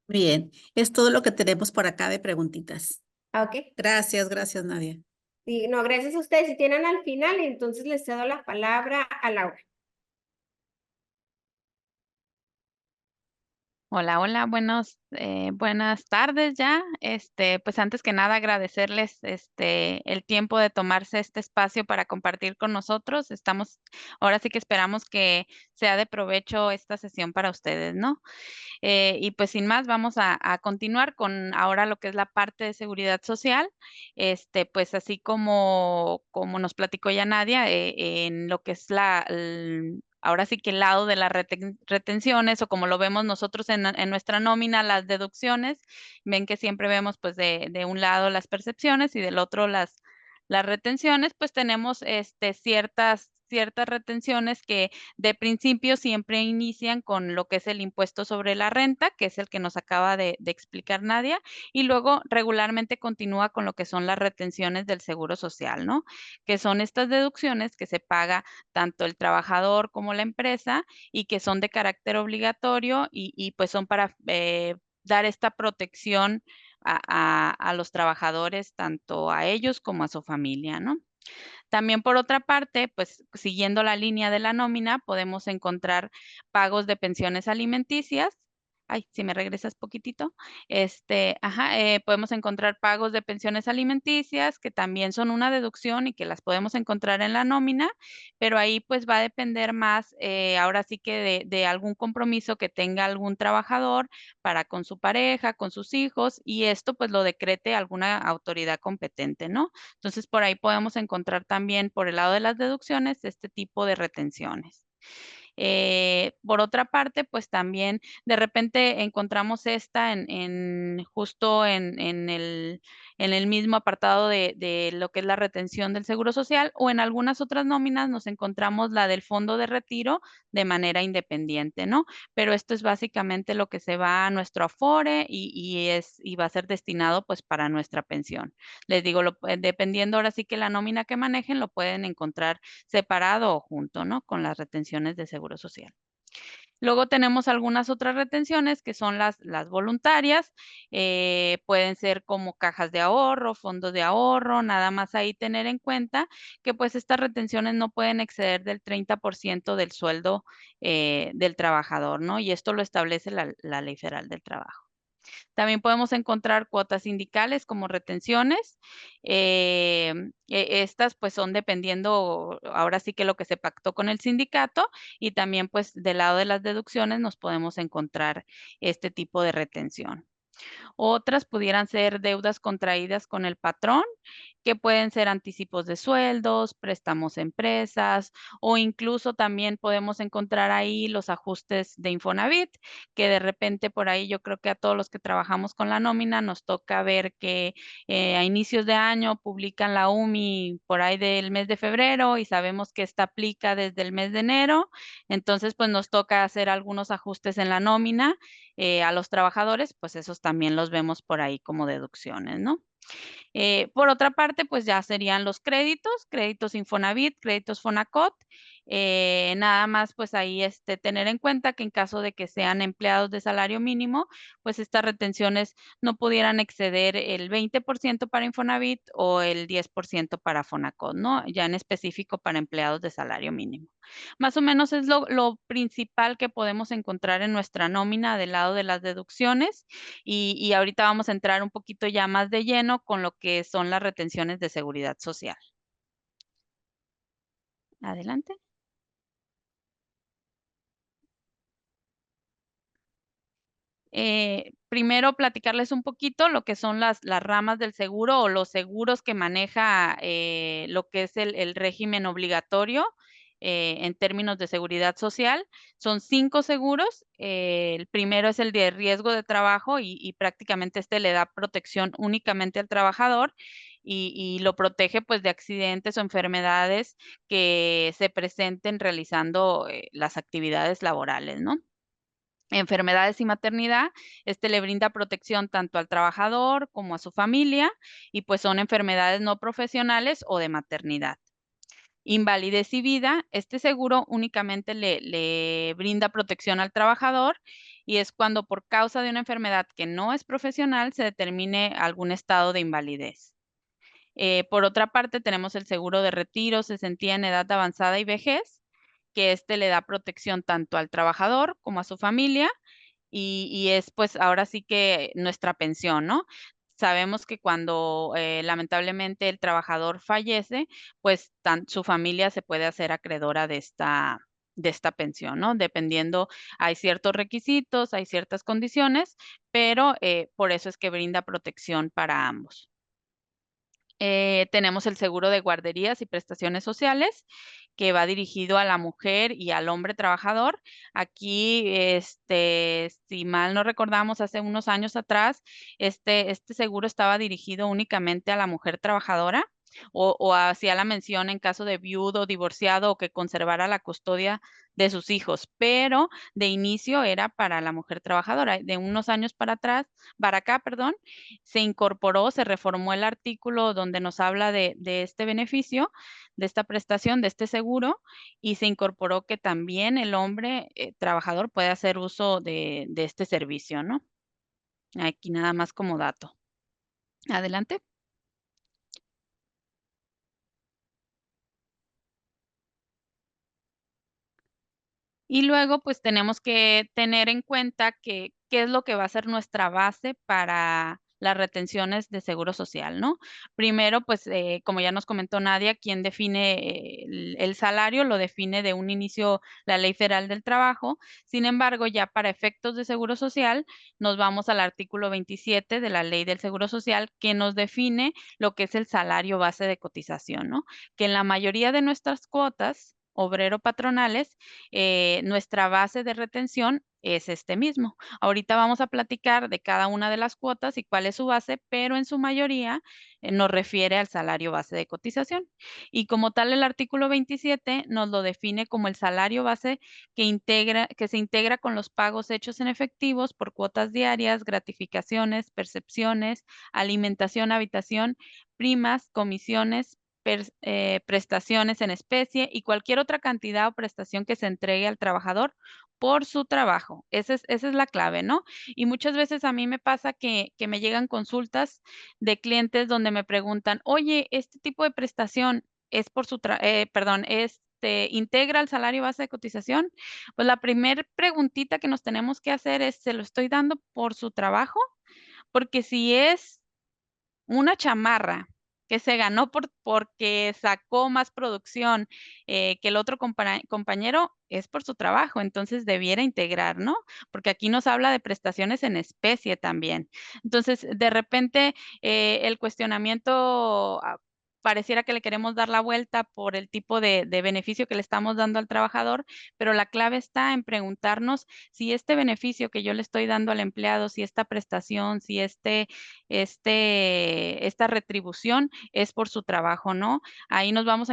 Bien, es todo lo que tenemos por acá de preguntitas. Ok. Gracias, Nadia. Sí, no, gracias a ustedes. Si tienen al final, entonces les cedo la palabra a Laura. Hola, hola, buenas tardes ya. Pues antes que nada agradecerles el tiempo de tomarse este espacio para compartir con nosotros. Ahora sí que esperamos que sea de provecho esta sesión para ustedes, ¿no? Y pues sin más, vamos a continuar con ahora lo que es la parte de seguridad social. Pues así como nos platicó ya Nadia, en lo que es ahora sí que el lado de las retenciones, o como lo vemos nosotros en nuestra nómina, las deducciones, ven que siempre vemos pues de un lado las percepciones y del otro las retenciones. Pues tenemos ciertas retenciones que de principio siempre inician con lo que es el impuesto sobre la renta, que es el que nos acaba de explicar Nadia, y luego regularmente continúa con lo que son las retenciones del Seguro Social, ¿no? Que son estas deducciones que se paga tanto el trabajador como la empresa y que son de carácter obligatorio y pues son para dar esta protección a los trabajadores, tanto a ellos como a su familia, ¿no? También por otra parte, pues siguiendo la línea de la nómina, podemos encontrar pagos de pensiones alimenticias. Ay, si me regresas poquitito. Podemos encontrar pagos de pensiones alimenticias que también son una deducción y que las podemos encontrar en la nómina, pero ahí pues va a depender más, ahora sí que de algún compromiso que tenga algún trabajador para con su pareja, con sus hijos, y esto pues lo decrete alguna autoridad competente, ¿no? Entonces, por ahí podemos encontrar también, por el lado de las deducciones, este tipo de retenciones. Por otra parte, pues también de repente encontramos esta justo en el mismo apartado de lo que es la retención del Seguro Social, o en algunas otras nóminas nos encontramos la del fondo de retiro de manera independiente, ¿no? Pero esto es básicamente lo que se va a nuestro Afore y va a ser destinado pues para nuestra pensión. Les digo, dependiendo ahora sí que la nómina que manejen, lo pueden encontrar separado o junto, ¿no? Con las retenciones de Seguro Social. Luego tenemos algunas otras retenciones que son las voluntarias, pueden ser como cajas de ahorro, fondos de ahorro, nada más ahí tener en cuenta que pues estas retenciones no pueden exceder del 30% del sueldo del trabajador, ¿no? Y esto lo establece la Ley Federal del Trabajo. También podemos encontrar cuotas sindicales como retenciones. Estas pues son dependiendo, ahora sí que lo que se pactó con el sindicato, y también pues del lado de las deducciones nos podemos encontrar este tipo de retención. Otras pudieran ser deudas contraídas con el patrón, que pueden ser anticipos de sueldos, préstamos a empresas, o incluso también podemos encontrar ahí los ajustes de Infonavit, que de repente por ahí yo creo que a todos los que trabajamos con la nómina nos toca ver que a inicios de año publican la UMI por ahí del mes de febrero y sabemos que esta aplica desde el mes de enero. Entonces pues nos toca hacer algunos ajustes en la nómina a los trabajadores, pues esos también los vemos por ahí como deducciones, ¿no? Por otra parte, pues ya serían los créditos Infonavit, créditos Fonacot. Nada más, pues ahí tener en cuenta que en caso de que sean empleados de salario mínimo, pues estas retenciones no pudieran exceder el 20% para Infonavit o el 10% para Fonacot, ¿no? Ya en específico para empleados de salario mínimo. Más o menos es lo principal que podemos encontrar en nuestra nómina del lado de las deducciones, y ahorita vamos a entrar un poquito ya más de lleno con lo que son las retenciones de seguridad social. Adelante. Primero platicarles un poquito lo que son las ramas del seguro o los seguros que maneja lo que es el régimen obligatorio en términos de seguridad social. Son 5 seguros. El primero es el de riesgo de trabajo y prácticamente le da protección únicamente al trabajador y lo protege pues de accidentes o enfermedades que se presenten realizando las actividades laborales, ¿no? Enfermedades y maternidad, le brinda protección tanto al trabajador como a su familia, y pues son enfermedades no profesionales o de maternidad. Invalidez y vida, este seguro únicamente le brinda protección al trabajador, y es cuando por causa de una enfermedad que no es profesional se determine algún estado de invalidez. Por otra parte, tenemos el seguro de retiro, cesantía en edad avanzada y vejez, que le da protección tanto al trabajador como a su familia, y es pues ahora sí que nuestra pensión, ¿no? Sabemos que cuando lamentablemente el trabajador fallece, pues su familia se puede hacer acreedora de esta pensión, ¿no? Dependiendo, hay ciertos requisitos, hay ciertas condiciones, pero por eso es que brinda protección para ambos. Tenemos el seguro de guarderías y prestaciones sociales, que va dirigido a la mujer y al hombre trabajador. Aquí, si mal no recordamos, hace unos años atrás, este seguro estaba dirigido únicamente a la mujer trabajadora o hacía la mención en caso de viudo, divorciado o que conservara la custodia de sus hijos, pero de inicio era para la mujer trabajadora. De unos años para acá, perdón, se incorporó, se reformó el artículo donde nos habla de este beneficio, de esta prestación, de este seguro, y se incorporó que también el hombre trabajador puede hacer uso de este servicio, ¿no? Aquí nada más como dato. Adelante. Y luego, pues tenemos que tener en cuenta que qué es lo que va a ser nuestra base para las retenciones de seguro social, ¿no? Primero, pues, como ya nos comentó Nadia, quien define el salario, lo define de un inicio la Ley Federal del Trabajo. Sin embargo, ya para efectos de seguro social, nos vamos al artículo 27 de la Ley del Seguro Social, que nos define lo que es el salario base de cotización, ¿no? Que en la mayoría de nuestras cuotas obrero-patronales, nuestra base de retención es este mismo. Ahorita vamos a platicar de cada una de las cuotas y cuál es su base, pero en su mayoría nos refiere al salario base de cotización. Y como tal, el artículo 27 nos lo define como el salario base que se integra con los pagos hechos en efectivos por cuotas diarias, gratificaciones, percepciones, alimentación, habitación, primas, comisiones, prestaciones en especie y cualquier otra cantidad o prestación que se entregue al trabajador por su trabajo. Esa es la clave, ¿no? Y muchas veces a mí me pasa que me llegan consultas de clientes donde me preguntan, oye, este tipo de prestación es por su, perdón, integra el salario base de cotización. Pues la primer preguntita que nos tenemos que hacer es, ¿se lo estoy dando por su trabajo? Porque si es una chamarra que se ganó porque sacó más producción, que el otro compañero, es por su trabajo, entonces debiera integrar, ¿no? Porque aquí nos habla de prestaciones en especie también. Entonces, de repente, el cuestionamiento, pareciera que le queremos dar la vuelta por el tipo de beneficio que le estamos dando al trabajador, pero la clave está en preguntarnos si este beneficio que yo le estoy dando al empleado, si esta prestación, si esta retribución es por su trabajo, ¿no? Ahí vamos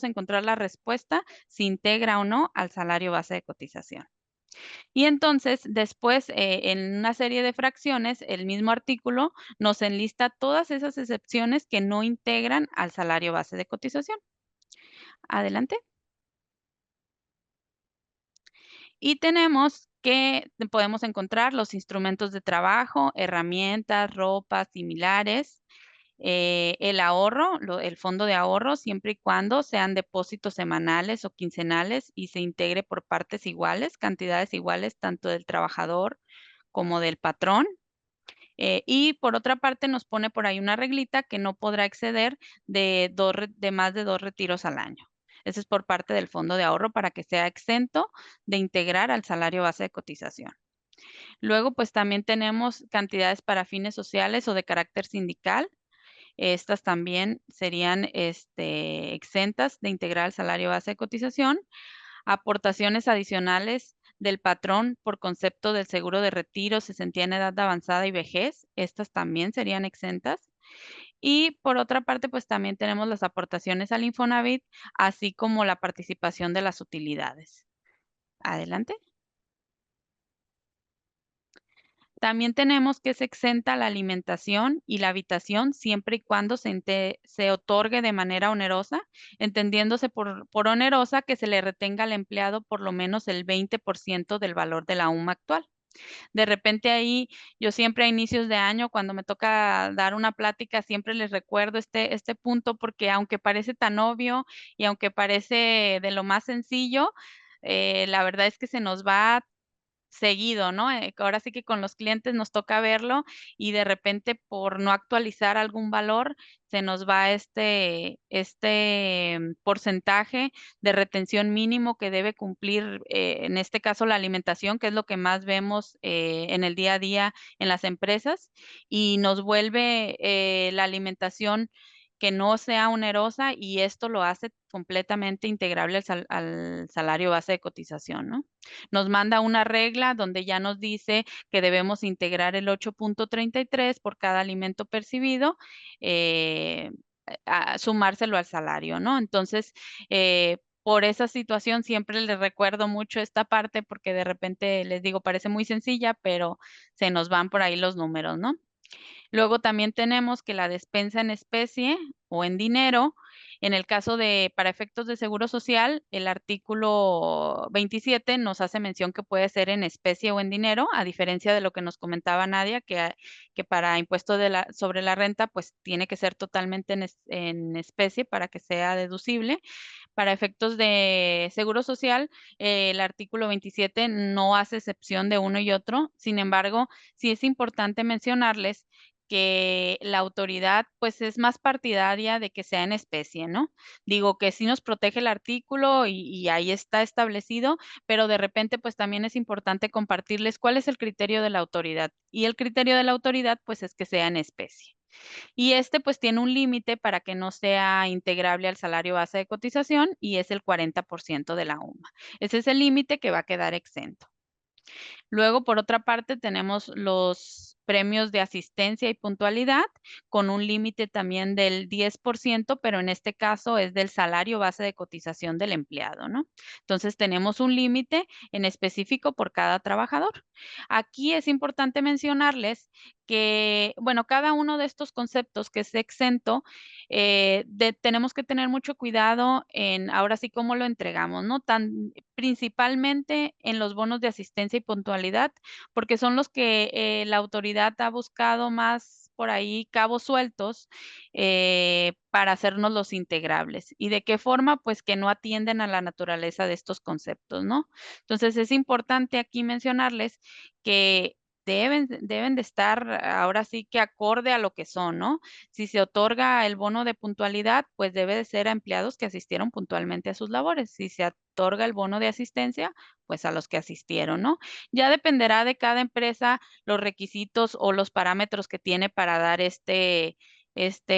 a encontrar la respuesta, si integra o no al salario base de cotización. Y entonces, después, en una serie de fracciones, el mismo artículo nos enlista todas esas excepciones que no integran al salario base de cotización. Adelante. Y tenemos que podemos encontrar los instrumentos de trabajo, herramientas, ropa, similares, el ahorro, el fondo de ahorro, siempre y cuando sean depósitos semanales o quincenales y se integre por partes iguales, cantidades iguales, tanto del trabajador como del patrón. Y por otra parte nos pone por ahí una reglita que no podrá exceder de más de 2 retiros al año. Eso es por parte del fondo de ahorro para que sea exento de integrar al salario base de cotización. Luego, pues también tenemos cantidades para fines sociales o de carácter sindical. Estas también serían exentas de integrar al salario base de cotización. Aportaciones adicionales del patrón por concepto del seguro de retiro, cesantía en edad avanzada y vejez, estas también serían exentas. Y por otra parte, pues también tenemos las aportaciones al Infonavit, así como la participación de las utilidades. Adelante. También tenemos que se exenta la alimentación y la habitación siempre y cuando se otorgue de manera onerosa, entendiéndose por onerosa que se le retenga al empleado por lo menos el 20% del valor de la UMA actual. De repente ahí, yo siempre a inicios de año, cuando me toca dar una plática, siempre les recuerdo este punto porque aunque parece tan obvio y aunque parece de lo más sencillo, la verdad es que se nos va seguido, ¿no? Ahora sí que con los clientes nos toca verlo y de repente por no actualizar algún valor se nos va este porcentaje de retención mínimo que debe cumplir, en este caso la alimentación, que es lo que más vemos en el día a día en las empresas, y nos vuelve la alimentación que no sea onerosa y esto lo hace completamente integrable al salario base de cotización, ¿no? Nos manda una regla donde ya nos dice que debemos integrar el 8.33 por cada alimento percibido, eh, a sumárselo al salario, ¿no? Entonces, por esa situación siempre les recuerdo mucho esta parte porque de repente les digo, parece muy sencilla, pero se nos van por ahí los números, ¿no? Luego también tenemos que la despensa en especie o en dinero, en el caso de para efectos de seguro social, el artículo 27 nos hace mención que puede ser en especie o en dinero, a diferencia de lo que nos comentaba Nadia, que para impuesto sobre la renta, pues tiene que ser totalmente en especie para que sea deducible. Para efectos de seguro social, el artículo 27 no hace excepción de uno y otro. Sin embargo, sí es importante mencionarles que la autoridad, pues, es más partidaria de que sea en especie, ¿no? Digo que sí nos protege el artículo y ahí está establecido, pero de repente, pues, también es importante compartirles cuál es el criterio de la autoridad. Y el criterio de la autoridad, pues, es que sea en especie. Y pues, tiene un límite para que no sea integrable al salario base de cotización y es el 40% de la UMA. Ese es el límite que va a quedar exento. Luego, por otra parte, tenemos los premios de asistencia y puntualidad con un límite también del 10%, pero en este caso es del salario base de cotización del empleado, ¿no? Entonces, tenemos un límite en específico por cada trabajador. Aquí es importante mencionarles que, bueno, cada uno de estos conceptos que es exento, tenemos que tener mucho cuidado en ahora sí cómo lo entregamos, ¿no? Principalmente en los bonos de asistencia y puntualidad, porque son los que la autoridad ha buscado más por ahí cabos sueltos para hacernos los integrables. ¿Y de qué forma? Pues que no atienden a la naturaleza de estos conceptos, ¿no? Entonces es importante aquí mencionarles que deben de estar ahora sí que acorde a lo que son, ¿no? Si se otorga el bono de puntualidad, pues debe de ser a empleados que asistieron puntualmente a sus labores. Si se otorga el bono de asistencia, pues a los que asistieron, ¿no? Ya dependerá de cada empresa los requisitos o los parámetros que tiene para dar este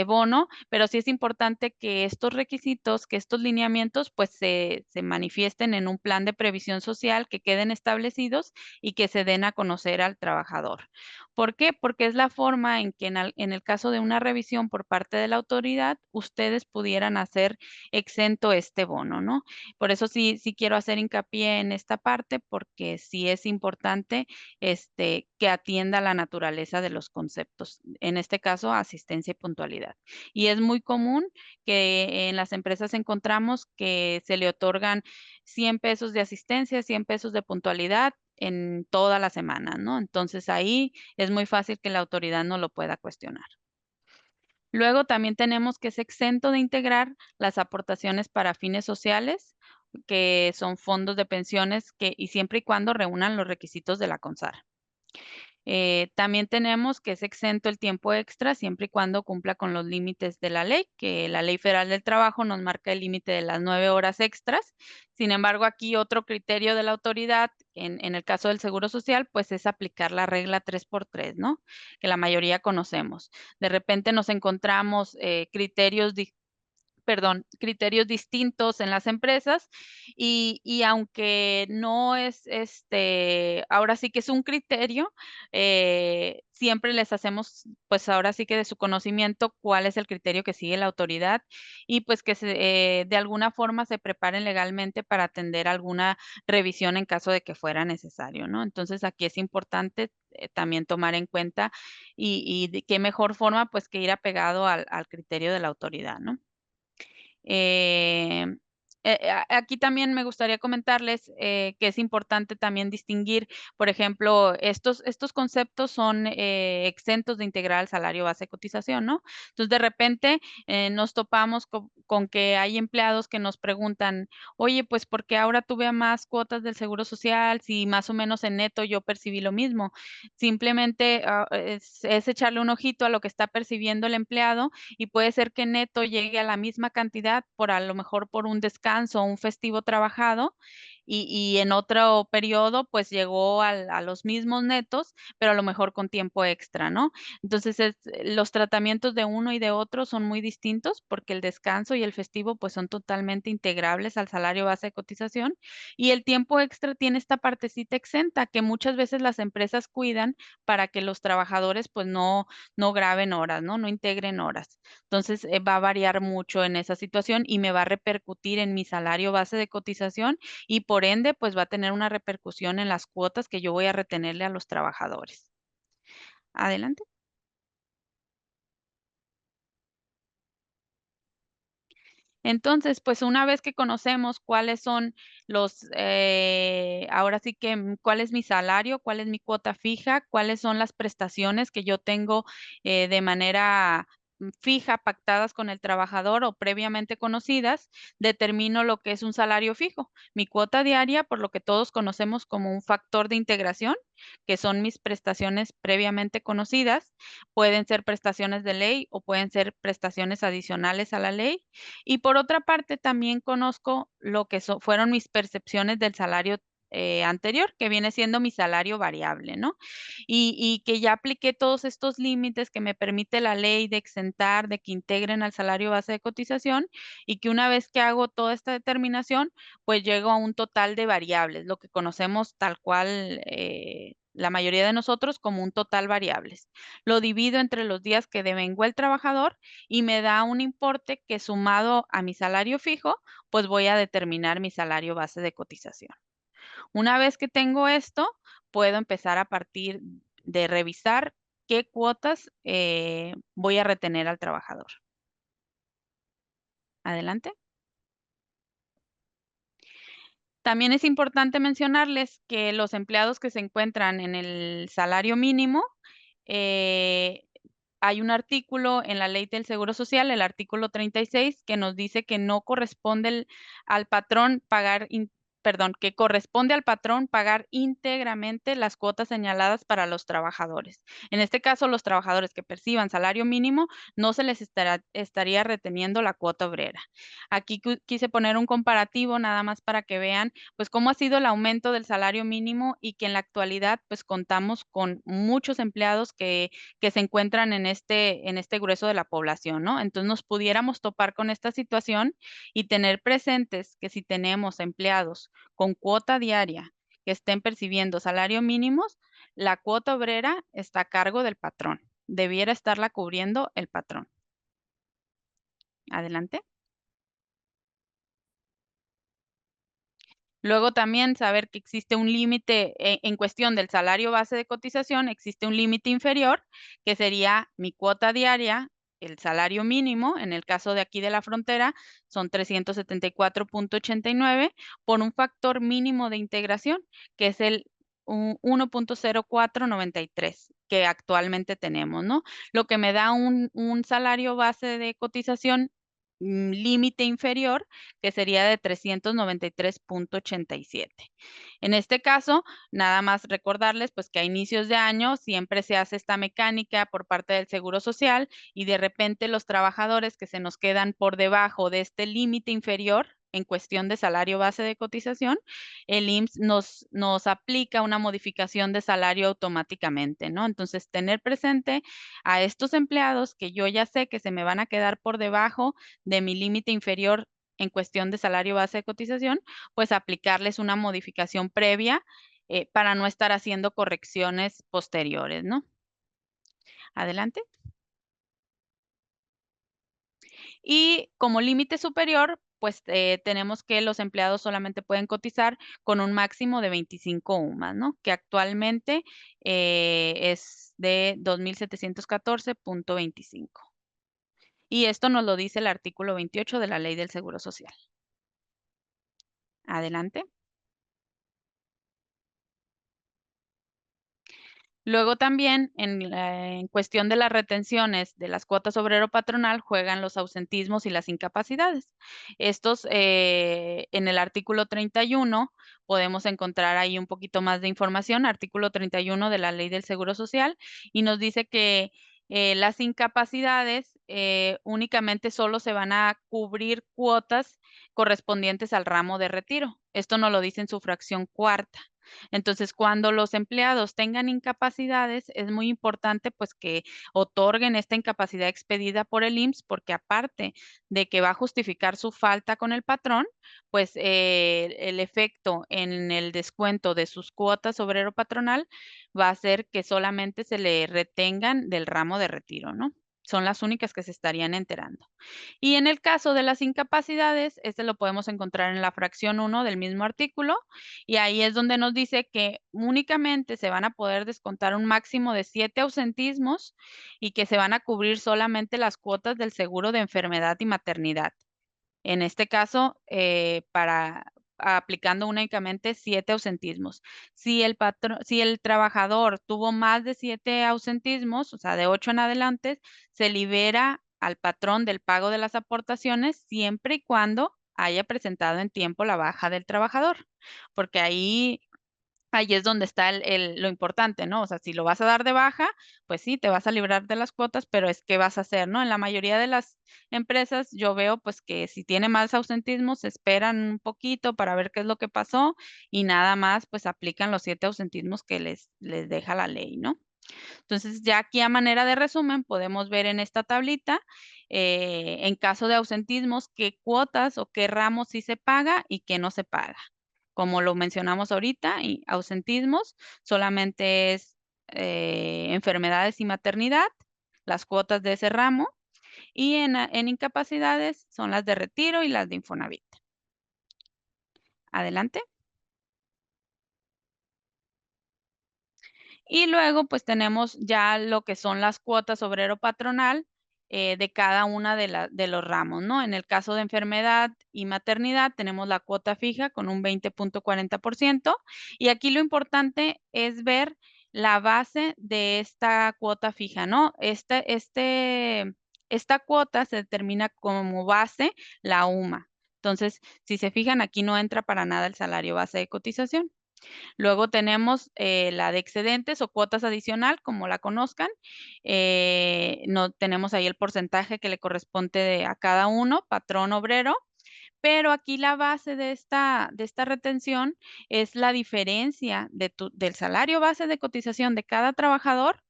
bono, pero sí es importante que estos requisitos, que estos lineamientos, pues se manifiesten en un plan de previsión social, que queden establecidos y que se den a conocer al trabajador. ¿Por qué? Porque es la forma en que en el caso de una revisión por parte de la autoridad, ustedes pudieran hacer exento este bono, ¿no? Por eso sí quiero hacer hincapié en esta parte, porque sí es importante que atienda la naturaleza de los conceptos, en este caso, asistencia y puntualidad. Y es muy común que en las empresas encontramos que se le otorgan 100 pesos de asistencia, 100 pesos de puntualidad en toda la semana, ¿no? Entonces ahí es muy fácil que la autoridad no lo pueda cuestionar. Luego también tenemos que es exento de integrar las aportaciones para fines sociales, que son fondos de pensiones y siempre y cuando reúnan los requisitos de la CONSAR. También tenemos que es exento el tiempo extra siempre y cuando cumpla con los límites de la ley, que la Ley Federal del Trabajo nos marca el límite de las 9 horas extras. Sin embargo, aquí otro criterio de la autoridad, en el caso del Seguro Social, pues es aplicar la regla 3x3, ¿no? Que la mayoría conocemos. De repente nos encontramos criterios distintos en las empresas y aunque no es ahora sí que es un criterio, siempre les hacemos, pues ahora sí que de su conocimiento cuál es el criterio que sigue la autoridad y pues que de alguna forma se preparen legalmente para atender alguna revisión en caso de que fuera necesario, ¿no? Entonces aquí es importante también tomar en cuenta y de qué mejor forma pues que ir apegado al criterio de la autoridad, ¿no? Eh, Aquí también me gustaría comentarles que es importante también distinguir, por ejemplo, estos conceptos son exentos de integrar al salario base de cotización, ¿no? Entonces, de repente nos topamos con que hay empleados que nos preguntan, oye, pues, ¿por qué ahora tuve más cuotas del Seguro Social si más o menos en neto yo percibí lo mismo? Simplemente es echarle un ojito a lo que está percibiendo el empleado y puede ser que neto llegue a la misma cantidad por a lo mejor por un descanso o un festivo trabajado y en otro periodo pues llegó a los mismos netos, pero a lo mejor con tiempo extra, ¿no? Entonces los tratamientos de uno y de otro son muy distintos porque el descanso y el festivo pues son totalmente integrables al salario base de cotización y el tiempo extra tiene esta partecita exenta que muchas veces las empresas cuidan para que los trabajadores pues no graben horas, ¿no? No integren horas. Entonces, va a variar mucho en esa situación y me va a repercutir en mi salario base de cotización y por ende, pues va a tener una repercusión en las cuotas que yo voy a retenerle a los trabajadores. Adelante. Entonces, pues una vez que conocemos cuáles son ahora sí que cuál es mi salario, cuál es mi cuota fija, cuáles son las prestaciones que yo tengo de manera fija, pactadas con el trabajador o previamente conocidas, determino lo que es un salario fijo. Mi cuota diaria, por lo que todos conocemos como un factor de integración, que son mis prestaciones previamente conocidas, pueden ser prestaciones de ley o pueden ser prestaciones adicionales a la ley y por otra parte, también conozco lo que fueron mis percepciones del salario anterior, que viene siendo mi salario variable, ¿no? Y que ya apliqué todos estos límites que me permite la ley de exentar, de que integren al salario base de cotización y que una vez que hago toda esta determinación, pues llego a un total de variables, lo que conocemos tal cual la mayoría de nosotros como un total variables. Lo divido entre los días que devengó el trabajador y me da un importe que sumado a mi salario fijo, pues voy a determinar mi salario base de cotización. Una vez que tengo esto, puedo empezar a partir de revisar qué cuotas voy a retener al trabajador. Adelante. También es importante mencionarles que los empleados que se encuentran en el salario mínimo, eh, hay un artículo en la ley del Seguro Social, el artículo 36, que nos dice que no corresponde al patrón pagar, perdón, que corresponde al patrón pagar íntegramente las cuotas señaladas para los trabajadores. En este caso, los trabajadores que perciban salario mínimo no se les estaría reteniendo la cuota obrera. Aquí quise poner un comparativo nada más para que vean pues cómo ha sido el aumento del salario mínimo y que en la actualidad pues contamos con muchos empleados que se encuentran en este grueso de la población, ¿no? Entonces nos pudiéramos topar con esta situación y tener presentes que si tenemos empleados con cuota diaria que estén percibiendo salario mínimos, la cuota obrera está a cargo del patrón. Debiera estarla cubriendo el patrón. Adelante. Luego también saber que existe un límite en cuestión del salario base de cotización, existe un límite inferior, que sería mi cuota diaria, el salario mínimo, en el caso de aquí de la frontera, son 374.89 por un factor mínimo de integración, que es el 1.0493 que actualmente tenemos, ¿no? Lo que me da un salario base de cotización límite inferior que sería de 393.87. En este caso, nada más recordarles pues que a inicios de año siempre se hace esta mecánica por parte del Seguro Social y de repente los trabajadores que se nos quedan por debajo de este límite inferior en cuestión de salario base de cotización, el IMSS nos aplica una modificación de salario automáticamente, ¿no? Entonces, tener presente a estos empleados que yo ya sé que se me van a quedar por debajo de mi límite inferior en cuestión de salario base de cotización, pues aplicarles una modificación previa para no estar haciendo correcciones posteriores, ¿no? Adelante. Y como límite superior, pues tenemos que los empleados solamente pueden cotizar con un máximo de 25 UMAS, ¿no? Que actualmente es de 2.714.25. Y esto nos lo dice el artículo 28 de la Ley del Seguro Social. Adelante. Luego también en cuestión de las retenciones de las cuotas obrero patronal juegan los ausentismos y las incapacidades. Estos en el artículo 31 podemos encontrar ahí un poquito más de información, artículo 31 de la Ley del Seguro Social, y nos dice que las incapacidades únicamente solo se van a cubrir cuotas correspondientes al ramo de retiro. Esto nos lo dice en su fracción cuarta. Entonces, cuando los empleados tengan incapacidades, es muy importante pues que otorguen esta incapacidad expedida por el IMSS, porque aparte de que va a justificar su falta con el patrón, pues el efecto en el descuento de sus cuotas obrero patronal va a hacer que solamente se le retengan del ramo de retiro, ¿no? Son las únicas que se estarían enterando. Y en el caso de las incapacidades, este lo podemos encontrar en la fracción 1 del mismo artículo, y ahí es donde nos dice que únicamente se van a poder descontar un máximo de 7 ausentismos y que se van a cubrir solamente las cuotas del seguro de enfermedad y maternidad. En este caso, aplicando únicamente 7 ausentismos. Si el trabajador tuvo más de 7 ausentismos, o sea, de 8 en adelante, se libera al patrón del pago de las aportaciones siempre y cuando haya presentado en tiempo la baja del trabajador, porque ahí es donde está lo importante, ¿no? O sea, si lo vas a dar de baja, pues sí, te vas a librar de las cuotas, pero es qué vas a hacer, ¿no? En la mayoría de las empresas yo veo pues que si tiene más ausentismo, se esperan un poquito para ver qué es lo que pasó y nada más pues aplican los 7 ausentismos que les deja la ley, ¿no? Entonces, ya aquí a manera de resumen, podemos ver en esta tablita, en caso de ausentismos, qué cuotas o qué ramos sí se paga y qué no se paga. Como lo mencionamos ahorita, y ausentismos solamente es enfermedades y maternidad, las cuotas de ese ramo, y en incapacidades son las de retiro y las de Infonavit. Adelante. Y luego, pues tenemos ya lo que son las cuotas obrero patronal de cada una de los ramos, ¿no? En el caso de enfermedad y maternidad, tenemos la cuota fija con un 20.40%. Y aquí lo importante es ver la base de esta cuota fija, ¿no? Esta cuota se determina como base la UMA. Entonces, si se fijan, aquí no entra para nada el salario base de cotización. Luego tenemos la de excedentes o cuotas adicional, como la conozcan. No tenemos ahí el porcentaje que le corresponde a cada uno, patrón, obrero. Pero aquí la base de esta retención es la diferencia del salario base de cotización de cada trabajador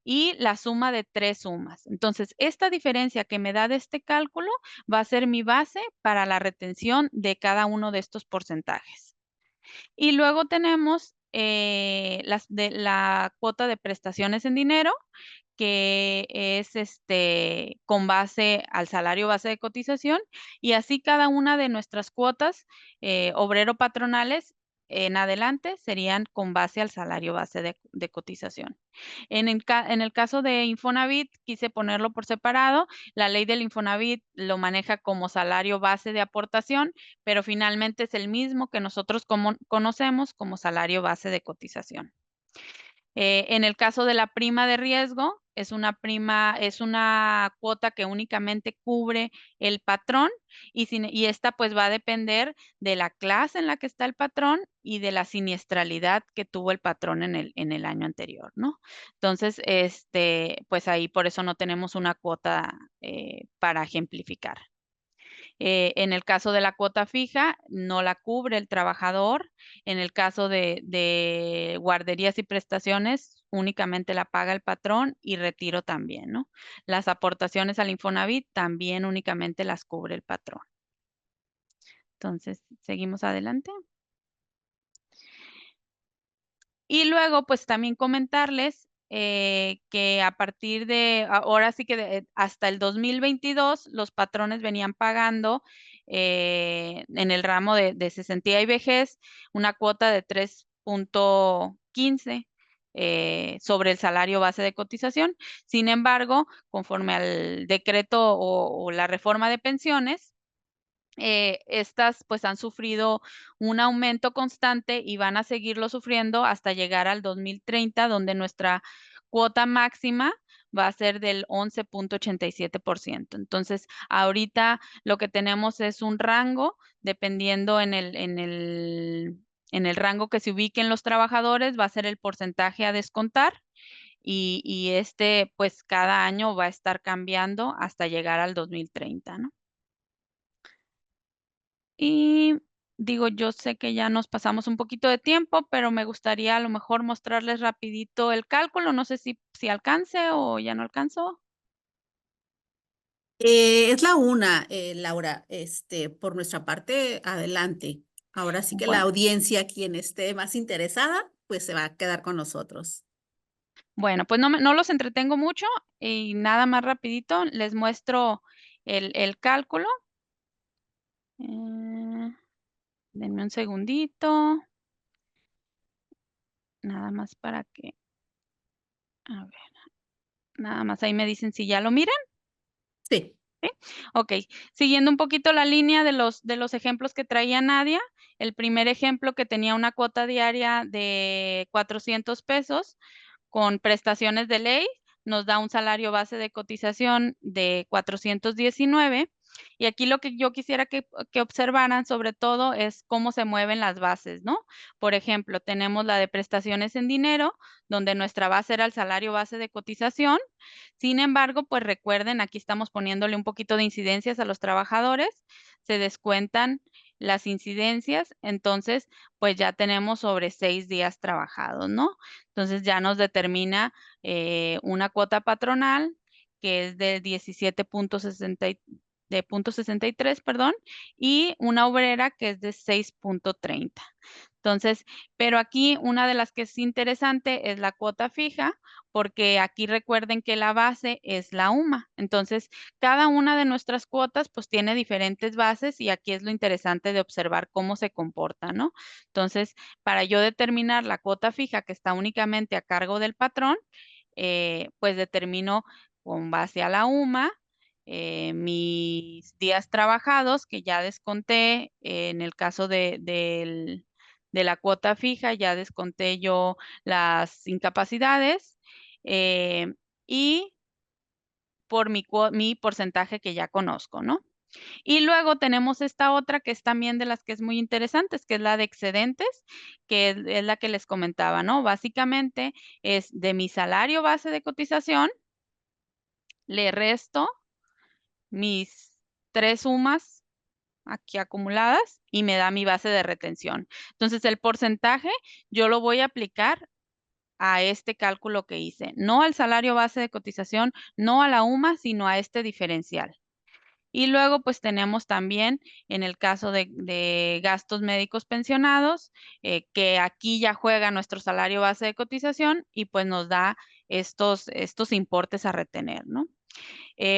y la suma de 3 sumas. Entonces, esta diferencia que me da de este cálculo va a ser mi base para la retención de cada uno de estos porcentajes. Y luego tenemos la cuota de prestaciones en dinero, que es con base al salario base de cotización, y así cada una de nuestras cuotas obrero patronales en adelante serían con base al salario base de cotización. En el caso de Infonavit, quise ponerlo por separado. La ley del Infonavit lo maneja como salario base de aportación, pero finalmente es el mismo que nosotros conocemos como salario base de cotización. En el caso de la prima de riesgo, es una cuota que únicamente cubre el patrón y esta pues va a depender de la clase en la que está el patrón y de la siniestralidad que tuvo el patrón en el año anterior, ¿no? Entonces, pues ahí por eso no tenemos una cuota para ejemplificar. En el caso de la cuota fija, no la cubre el trabajador. En el caso de guarderías y prestaciones, únicamente la paga el patrón y retiro también, ¿no? Las aportaciones al Infonavit también únicamente las cubre el patrón. Entonces, seguimos adelante. Y luego, pues también comentarles que a partir de, ahora sí que hasta el 2022, los patrones venían pagando en el ramo de cesantía y vejez una cuota de 3.15 sobre el salario base de cotización. Sin embargo, conforme al decreto o la reforma de pensiones, estas pues han sufrido un aumento constante y van a seguirlo sufriendo hasta llegar al 2030, donde nuestra cuota máxima va a ser del 11.87%. Entonces, ahorita lo que tenemos es un rango, dependiendo en el rango que se ubiquen los trabajadores, va a ser el porcentaje a descontar. Y pues cada año va a estar cambiando hasta llegar al 2030, ¿no? Y digo, yo sé que ya nos pasamos un poquito de tiempo, pero me gustaría a lo mejor mostrarles rapidito el cálculo. No sé si alcance o ya no alcanzo. Es la una, Laura. Por nuestra parte, adelante. Ahora sí que la Bueno, audiencia, quien esté más interesada, pues se va a quedar con nosotros. bueno, pues no los entretengo mucho y nada más rapidito les muestro el cálculo. Eh, denme un segundito, nada más para que, a ver, nada más ahí me dicen si ya lo miran. Sí. ¿Sí? Okey, siguiendo un poquito la línea de los ejemplos que traía Nadia, el primer ejemplo que tenía una cuota diaria de 400 pesos con prestaciones de ley, nos da un salario base de cotización de 419. Y aquí lo que yo quisiera que observaran, sobre todo, es cómo se mueven las bases, ¿no? Por ejemplo, tenemos la de prestaciones en dinero, donde nuestra base era el salario base de cotización. Sin embargo, pues recuerden, aquí estamos poniéndole un poquito de incidencias a los trabajadores, se descuentan las incidencias, entonces, pues ya tenemos sobre 6 días trabajados, ¿no? Entonces ya nos determina una cuota patronal que es de 17.63, perdón, y una obrera que es de 6.30. Entonces, pero aquí una de las que es interesante es la cuota fija, porque aquí recuerden que la base es la UMA. Entonces, cada una de nuestras cuotas pues tiene diferentes bases y aquí es lo interesante de observar cómo se comporta, ¿no? Entonces, para yo determinar la cuota fija que está únicamente a cargo del patrón, pues determino con base a la UMA mis días trabajados que ya desconté en el caso de la cuota fija, ya desconté yo las incapacidades y por mi porcentaje que ya conozco, ¿no? Y luego tenemos esta otra que es también de las que es muy interesantes, que es la de excedentes, que es la que les comentaba, ¿no? Básicamente es de mi salario base de cotización, le resto mis 3 sumas aquí acumuladas y me da mi base de retención. Entonces, el porcentaje yo lo voy a aplicar a este cálculo que hice, no al salario base de cotización, no a la UMA, sino a este diferencial. Y luego, pues tenemos también en el caso de gastos médicos pensionados, que aquí ya juega nuestro salario base de cotización y pues nos da estos importes a retener, ¿no?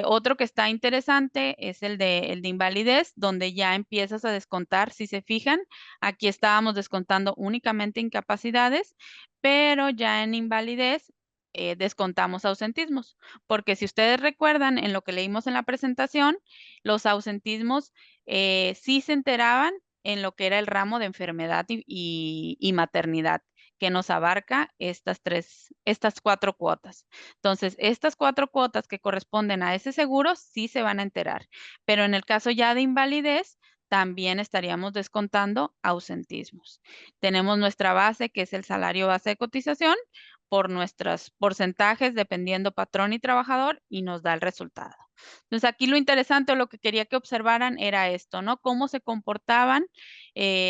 Otro que está interesante es el de invalidez, donde ya empiezas a descontar. Si se fijan, aquí estábamos descontando únicamente incapacidades, pero ya en invalidez descontamos ausentismos, porque si ustedes recuerdan en lo que leímos en la presentación, los ausentismos sí se enteraban en lo que era el ramo de enfermedad y maternidad, que nos abarca estas 4 cuotas. Entonces, estas 4 cuotas que corresponden a ese seguro sí se van a enterar, pero en el caso ya de invalidez, también estaríamos descontando ausentismos. Tenemos nuestra base, que es el salario base de cotización, por nuestros porcentajes, dependiendo patrón y trabajador, y nos da el resultado. Entonces, aquí lo interesante o lo que quería que observaran era esto, ¿no? Cómo se comportaban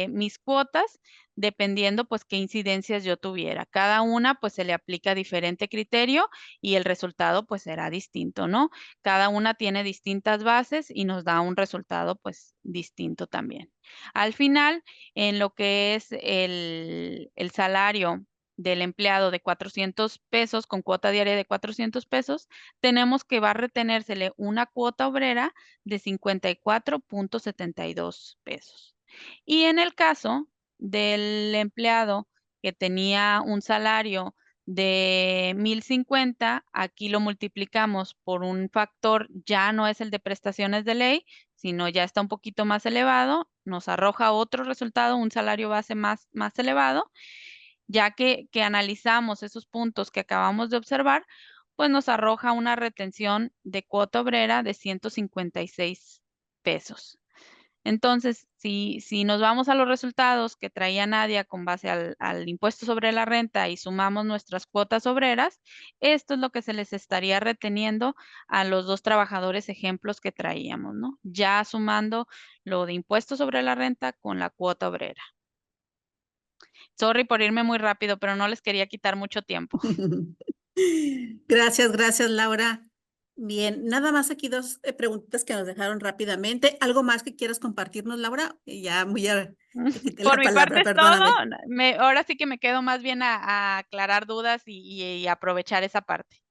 mis cuotas dependiendo pues qué incidencias yo tuviera. Cada una pues se le aplica diferente criterio y el resultado pues será distinto, ¿no? Cada una tiene distintas bases y nos da un resultado pues distinto también. Al final, en lo que es el salario del empleado de 400 pesos con cuota diaria de 400 pesos, tenemos que va a retenérsele una cuota obrera de 54.72 pesos. Y en el caso del empleado que tenía un salario de 1,050, aquí lo multiplicamos por un factor, ya no es el de prestaciones de ley, sino ya está un poquito más elevado, nos arroja otro resultado, un salario base más elevado. Ya que analizamos esos puntos que acabamos de observar, pues nos arroja una retención de cuota obrera de 156 pesos. Entonces, si nos vamos a los resultados que traía Nadia con base al impuesto sobre la renta y sumamos nuestras cuotas obreras, esto es lo que se les estaría reteniendo a los dos trabajadores ejemplos que traíamos, ¿no? Ya sumando lo de impuesto sobre la renta con la cuota obrera. Sorry por irme muy rápido, pero no les quería quitar mucho tiempo. Gracias, Laura. Bien, nada más aquí dos preguntitas que nos dejaron rápidamente. ¿Algo más que quieras compartirnos, Laura? Ya te quité Por la mi parte palabra, es todo. perdóname. Ahora sí que me quedo más bien a aclarar dudas y aprovechar esa parte.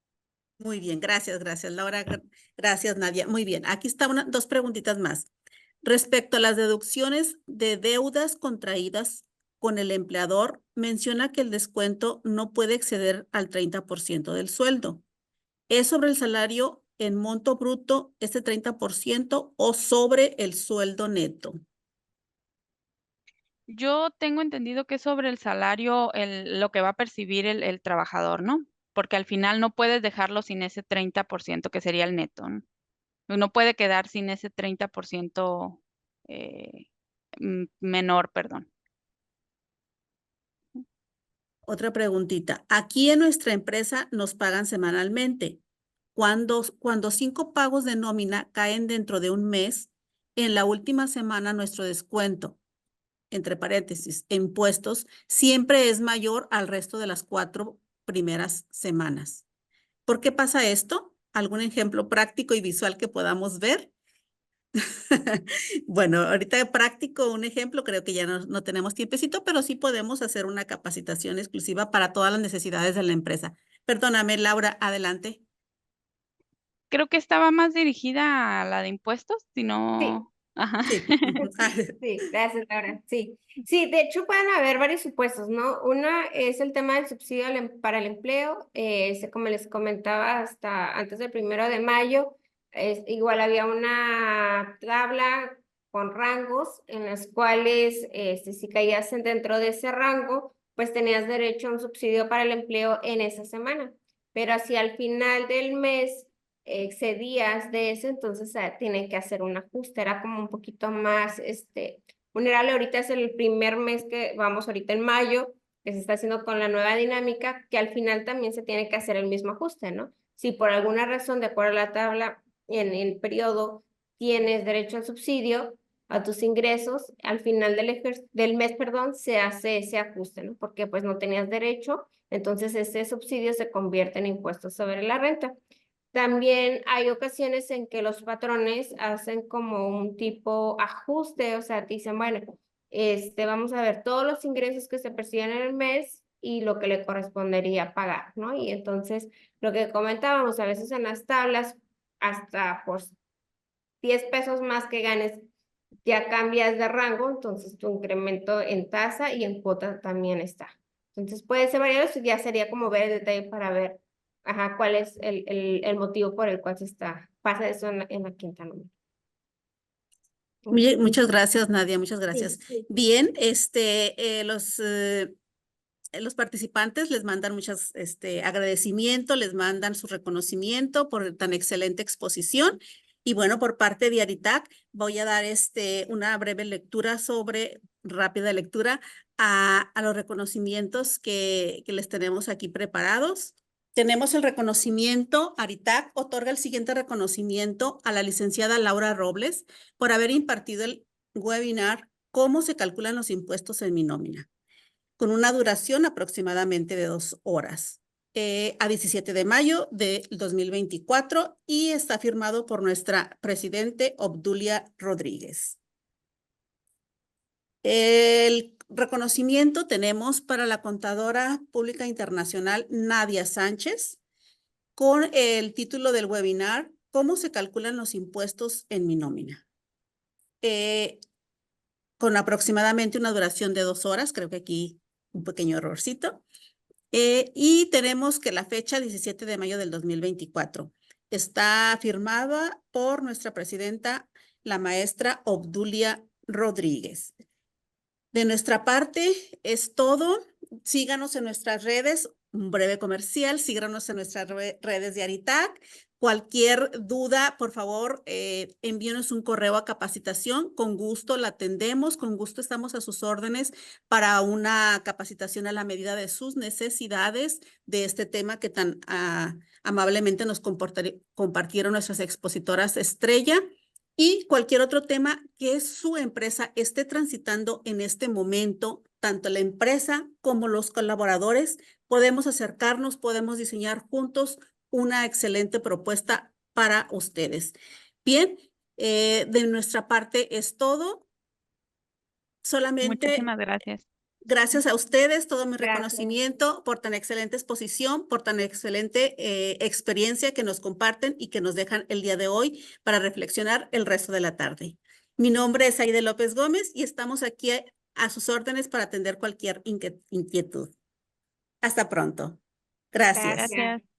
Muy bien, gracias, Laura. Gracias, Nadia. Muy bien, aquí está dos preguntitas más. Respecto a las deducciones de deudas contraídas con el empleador, menciona que el descuento no puede exceder al 30% del sueldo. ¿Es sobre el salario en monto bruto este 30% o sobre el sueldo neto? Yo tengo entendido que es sobre el salario, lo que va a percibir el trabajador, ¿no? Porque al final no puedes dejarlo sin ese 30% que sería el neto, ¿no? No puede quedar sin ese 30% menor, perdón. Otra preguntita. Aquí en nuestra empresa nos pagan semanalmente. Cuando 5 pagos de nómina caen dentro de un mes, en la última semana nuestro descuento, entre paréntesis, impuestos, siempre es mayor al resto de las 4 primeras semanas. ¿Por qué pasa esto? ¿Algún ejemplo práctico y visual que podamos ver? Bueno, ahorita práctico, un ejemplo, creo que ya no tenemos tiempecito, pero sí podemos hacer una capacitación exclusiva para todas las necesidades de la empresa. Perdóname, Laura, adelante. Creo que estaba más dirigida a la de impuestos, si Sí. no. Ajá. Sí. Sí, gracias, Laura. Sí, sí, de hecho pueden haber varios supuestos, ¿no? Una es el tema del subsidio para el empleo, como les comentaba, hasta antes del 1 de mayo, igual había una tabla con rangos en las cuales si caías dentro de ese rango, pues tenías derecho a un subsidio para el empleo en esa semana. Pero hacia el final del mes excedías de eso, entonces tienen que hacer un ajuste, era como un poquito más, vulnerable. Ahorita es el primer mes que vamos ahorita en mayo, que se está haciendo con la nueva dinámica, que al final también se tiene que hacer el mismo ajuste, ¿no? Si por alguna razón, de acuerdo a la tabla, en el periodo tienes derecho al subsidio, a tus ingresos, al final del mes, perdón, se hace ese ajuste, ¿no? Porque pues no tenías derecho, entonces ese subsidio se convierte en impuestos sobre la renta. También hay ocasiones en que los patrones hacen como un tipo ajuste, o sea, dicen, bueno, vamos a ver todos los ingresos que se perciben en el mes y lo que le correspondería pagar, ¿no? Y entonces, lo que comentábamos, a veces en las tablas, hasta por 10 pesos más que ganes, ya cambias de rango, entonces tu incremento en tasa y en cuota también está. Entonces, puede ser variado, eso ya sería como ver el detalle para ver. Ajá, ¿cuál es el motivo por el cual pasa eso en la quinta nómina? Muchas gracias, Nadia, muchas gracias. Sí. Bien, los participantes les mandan muchas agradecimiento, les mandan su reconocimiento por tan excelente exposición. Y bueno, por parte de Aritac, voy a dar una breve lectura rápida lectura a los reconocimientos que les tenemos aquí preparados. Tenemos el reconocimiento, Aritac otorga el siguiente reconocimiento a la licenciada Laura Robles por haber impartido el webinar ¿Cómo se calculan los impuestos en mi nómina?, con una duración aproximadamente de 2 horas, a 17 de mayo de 2024, y está firmado por nuestra presidente Obdulia Rodríguez. El reconocimiento tenemos para la contadora pública internacional Nadia Sánchez con el título del webinar ¿Cómo se calculan los impuestos en mi nómina?, con aproximadamente una duración de 2 horas, creo que aquí un pequeño errorcito. Y tenemos que la fecha 17 de mayo del 2024 está firmada por nuestra presidenta, la maestra Obdulia Rodríguez. De nuestra parte es todo. Síganos en nuestras redes, un breve comercial, síganos en nuestras redes de Aritac. Cualquier duda, por favor, envíenos un correo a capacitación. Con gusto la atendemos, con gusto estamos a sus órdenes para una capacitación a la medida de sus necesidades de este tema que tan amablemente nos compartieron nuestras expositoras estrella. Y cualquier otro tema que su empresa esté transitando en este momento, tanto la empresa como los colaboradores, podemos acercarnos, podemos diseñar juntos una excelente propuesta para ustedes. Bien, de nuestra parte es todo. Solamente Muchísimas gracias. gracias a ustedes, todo mi Gracias. reconocimiento por tan excelente exposición, por tan excelente experiencia que nos comparten y que nos dejan el día de hoy para reflexionar el resto de la tarde. Mi nombre es Aide López Gómez y estamos aquí a sus órdenes para atender cualquier inquietud. Hasta pronto. Gracias. Gracias.